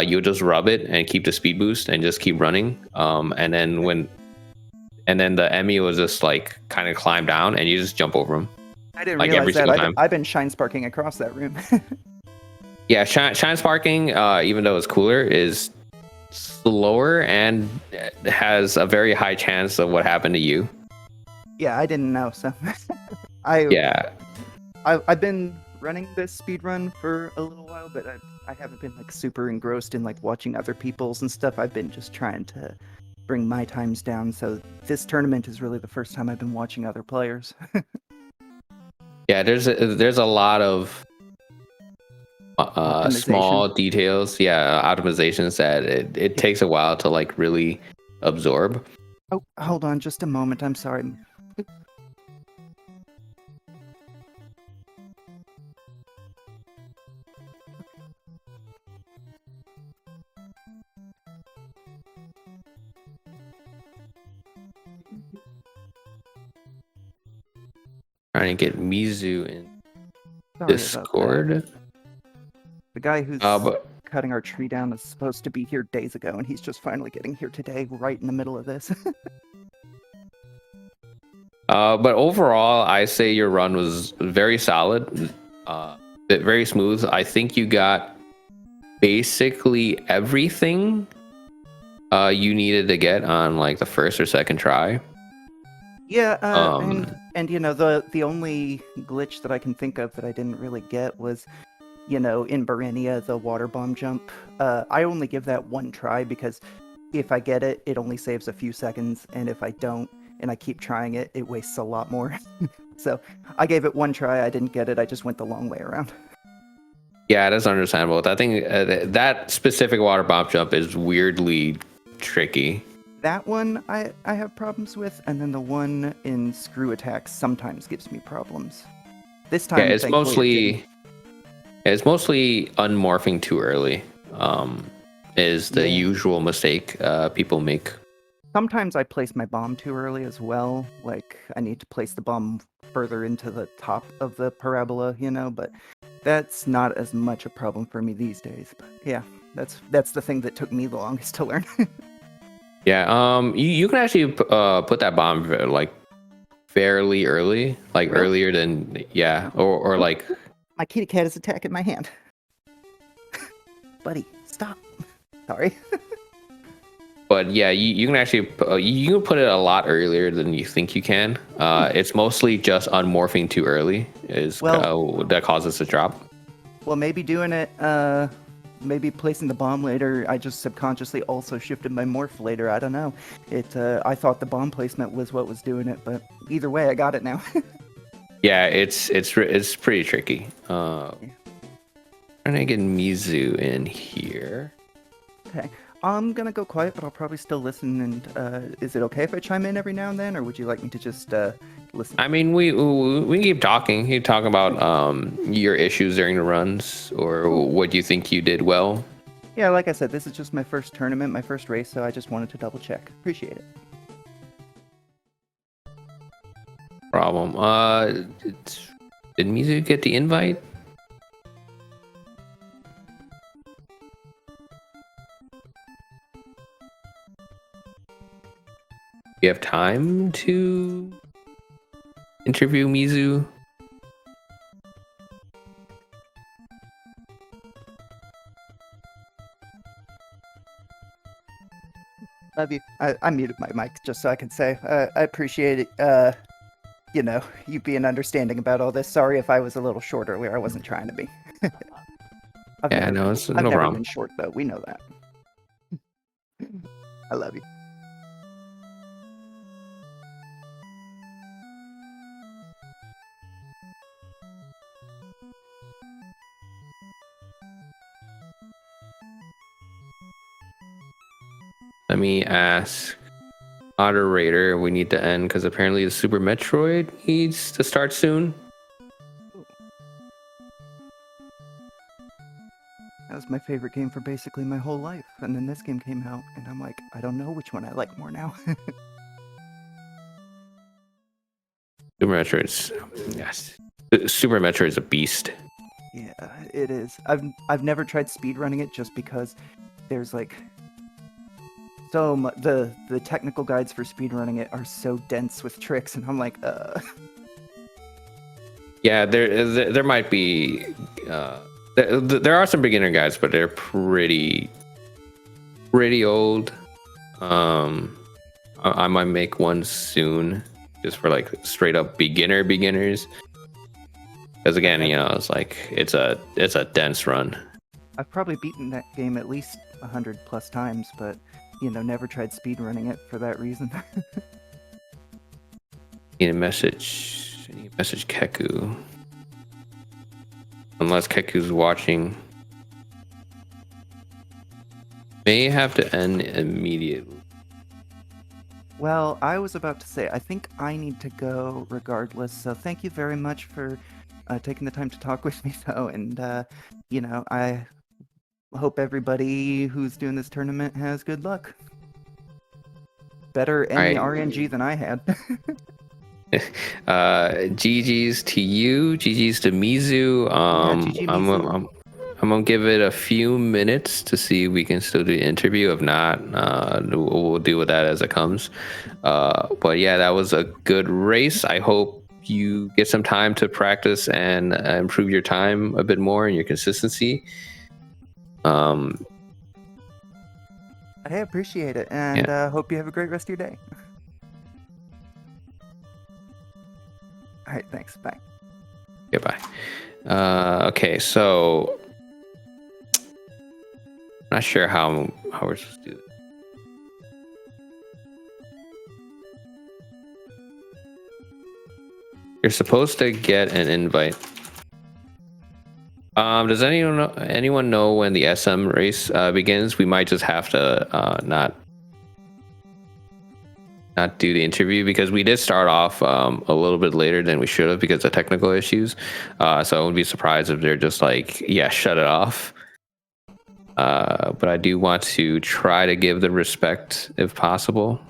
[SPEAKER 1] you'll just rub it and keep the speed boost and just keep running. And then the Emmy will just like kind of climb down and you just jump over him.
[SPEAKER 4] I didn't
[SPEAKER 1] like
[SPEAKER 4] realize
[SPEAKER 1] every
[SPEAKER 4] that.
[SPEAKER 1] single time.
[SPEAKER 4] I've been shine sparking across that room.
[SPEAKER 1] Yeah, shine sparking, even though it's cooler, is slower and has a very high chance of what happened to you.
[SPEAKER 4] Yeah, I didn't know. So
[SPEAKER 1] Yeah.
[SPEAKER 4] I've been running this speed run for a little while, but I haven't been like super engrossed in like watching other people's and stuff. I've been just trying to bring my times down. So this tournament is really the first time I've been watching other players.
[SPEAKER 1] Yeah, there's a lot of small details, optimizations that it takes a while to like really absorb.
[SPEAKER 4] Oh, hold on just a moment. I'm sorry.
[SPEAKER 1] Trying to get Mizu in
[SPEAKER 4] Sorry about
[SPEAKER 1] Discord.
[SPEAKER 4] that. The guy who's
[SPEAKER 1] But
[SPEAKER 4] cutting our tree down is supposed to be here days ago, and he's just finally getting here today, right in the middle of this.
[SPEAKER 1] but overall, I say your run was very solid, very smooth. I think you got basically everything you needed to get on like the first or second try.
[SPEAKER 4] Yeah, and you know the only glitch that I can think of that I didn't really get was, you know, in Barenia, the water bomb jump. I only give that one try because if I get it, it only saves a few seconds, and if I don't and I keep trying it, it wastes a lot more. So I gave it one try. I didn't get it. I just went the long way around.
[SPEAKER 1] Yeah, that's understandable. I think that specific water bomb jump is weirdly tricky.
[SPEAKER 4] That one I have problems with, and then the one in screw attacks sometimes gives me problems. This time,
[SPEAKER 1] Yeah, it's
[SPEAKER 4] thankfully,
[SPEAKER 1] mostly unmorphing too early. Is the usual mistake people make.
[SPEAKER 4] Sometimes I place my bomb too early as well. Like I need to place the bomb further into the top of the parabola, you know. But that's not as much a problem for me these days. But yeah, that's the thing that took me the longest to learn.
[SPEAKER 1] Yeah, you can actually put that bomb like fairly early, like earlier than or like.
[SPEAKER 4] My kitty cat is attacking my hand. Buddy, stop. Sorry.
[SPEAKER 1] But yeah, you can actually you can put it a lot earlier than you think you can. It's mostly just unmorphing too early that causes a drop.
[SPEAKER 4] Well, maybe doing it. Maybe placing the bomb later, I just subconsciously also shifted my morph later. I don't know. I thought the bomb placement was what was doing it, but either way, I got it now.
[SPEAKER 1] Yeah, it's pretty tricky. Trying to get Mizu in here.
[SPEAKER 4] Okay, I'm gonna go quiet, but I'll probably still listen. And is it okay if I chime in every now and then, or would you like me to just listen?
[SPEAKER 1] I mean, we can keep talking. Keep talking about your issues during the runs, or what you think you did well.
[SPEAKER 4] Yeah, like I said, this is just my first tournament, my first race, so I just wanted to double check. Appreciate it.
[SPEAKER 1] Problem. Did Mizu get the invite? You have time to interview Mizu?
[SPEAKER 4] Love you. I muted my mic just so I can say I appreciate it. You know, you being understanding about all this. Sorry if I was a little short earlier. I wasn't trying to be.
[SPEAKER 1] Yeah, no, it's no
[SPEAKER 4] I've never
[SPEAKER 1] problem.
[SPEAKER 4] been short though. We know that. I love you.
[SPEAKER 1] Let me ask moderator. We need to end because apparently the Super Metroid needs to start soon.
[SPEAKER 4] That was my favorite game for basically my whole life. And then this game came out, and I'm like, I don't know which one I like more now.
[SPEAKER 1] Super Metroid's yes. Super Metroid's a beast.
[SPEAKER 4] Yeah, it is. I've never tried speedrunning it just because there's like so much. The technical guides for speedrunning it are so dense with tricks, and I'm like,
[SPEAKER 1] Yeah, there might be there are some beginner guides, but they're pretty old. I might make one soon just for like straight up beginners. Because again, you know, it's a dense run.
[SPEAKER 4] I've probably beaten that game at least 100+ times, but you know, never tried speedrunning it for that reason.
[SPEAKER 1] Need a message. I need to message Keku. Unless Keku's watching. May have to end immediately.
[SPEAKER 4] Well, I was about to say, I think I need to go regardless. So thank you very much for taking the time to talk with me, though. And, you know, I hope everybody who's doing this tournament has good luck. Better any RNG than I had.
[SPEAKER 1] GG's to you. GG's to Mizu.
[SPEAKER 4] GG Mizu.
[SPEAKER 1] I'm gonna give it a few minutes to see if we can still do the interview. If not, we'll deal with that as it comes. But yeah, that was a good race. I hope you get some time to practice and improve your time a bit more and your consistency.
[SPEAKER 4] I appreciate it, and hope you have a great rest of your day. All right, thanks. Bye.
[SPEAKER 1] Goodbye. Okay, so I'm not sure how we're supposed to do this. You're supposed to get an invite. Does anyone know when the SM race begins? We might just have to not do the interview because we did start off a little bit later than we should have because of technical issues. So I wouldn't be surprised if they're just like, yeah, shut it off. But I do want to try to give the respect if possible.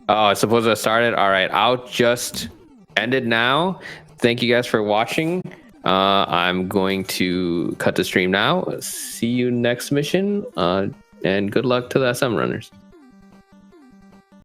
[SPEAKER 1] Oh, it's supposed to have started? All right, I'll just end it now. Thank you guys for watching. I'm going to cut the stream now. See you next mission. And good luck to the SM runners.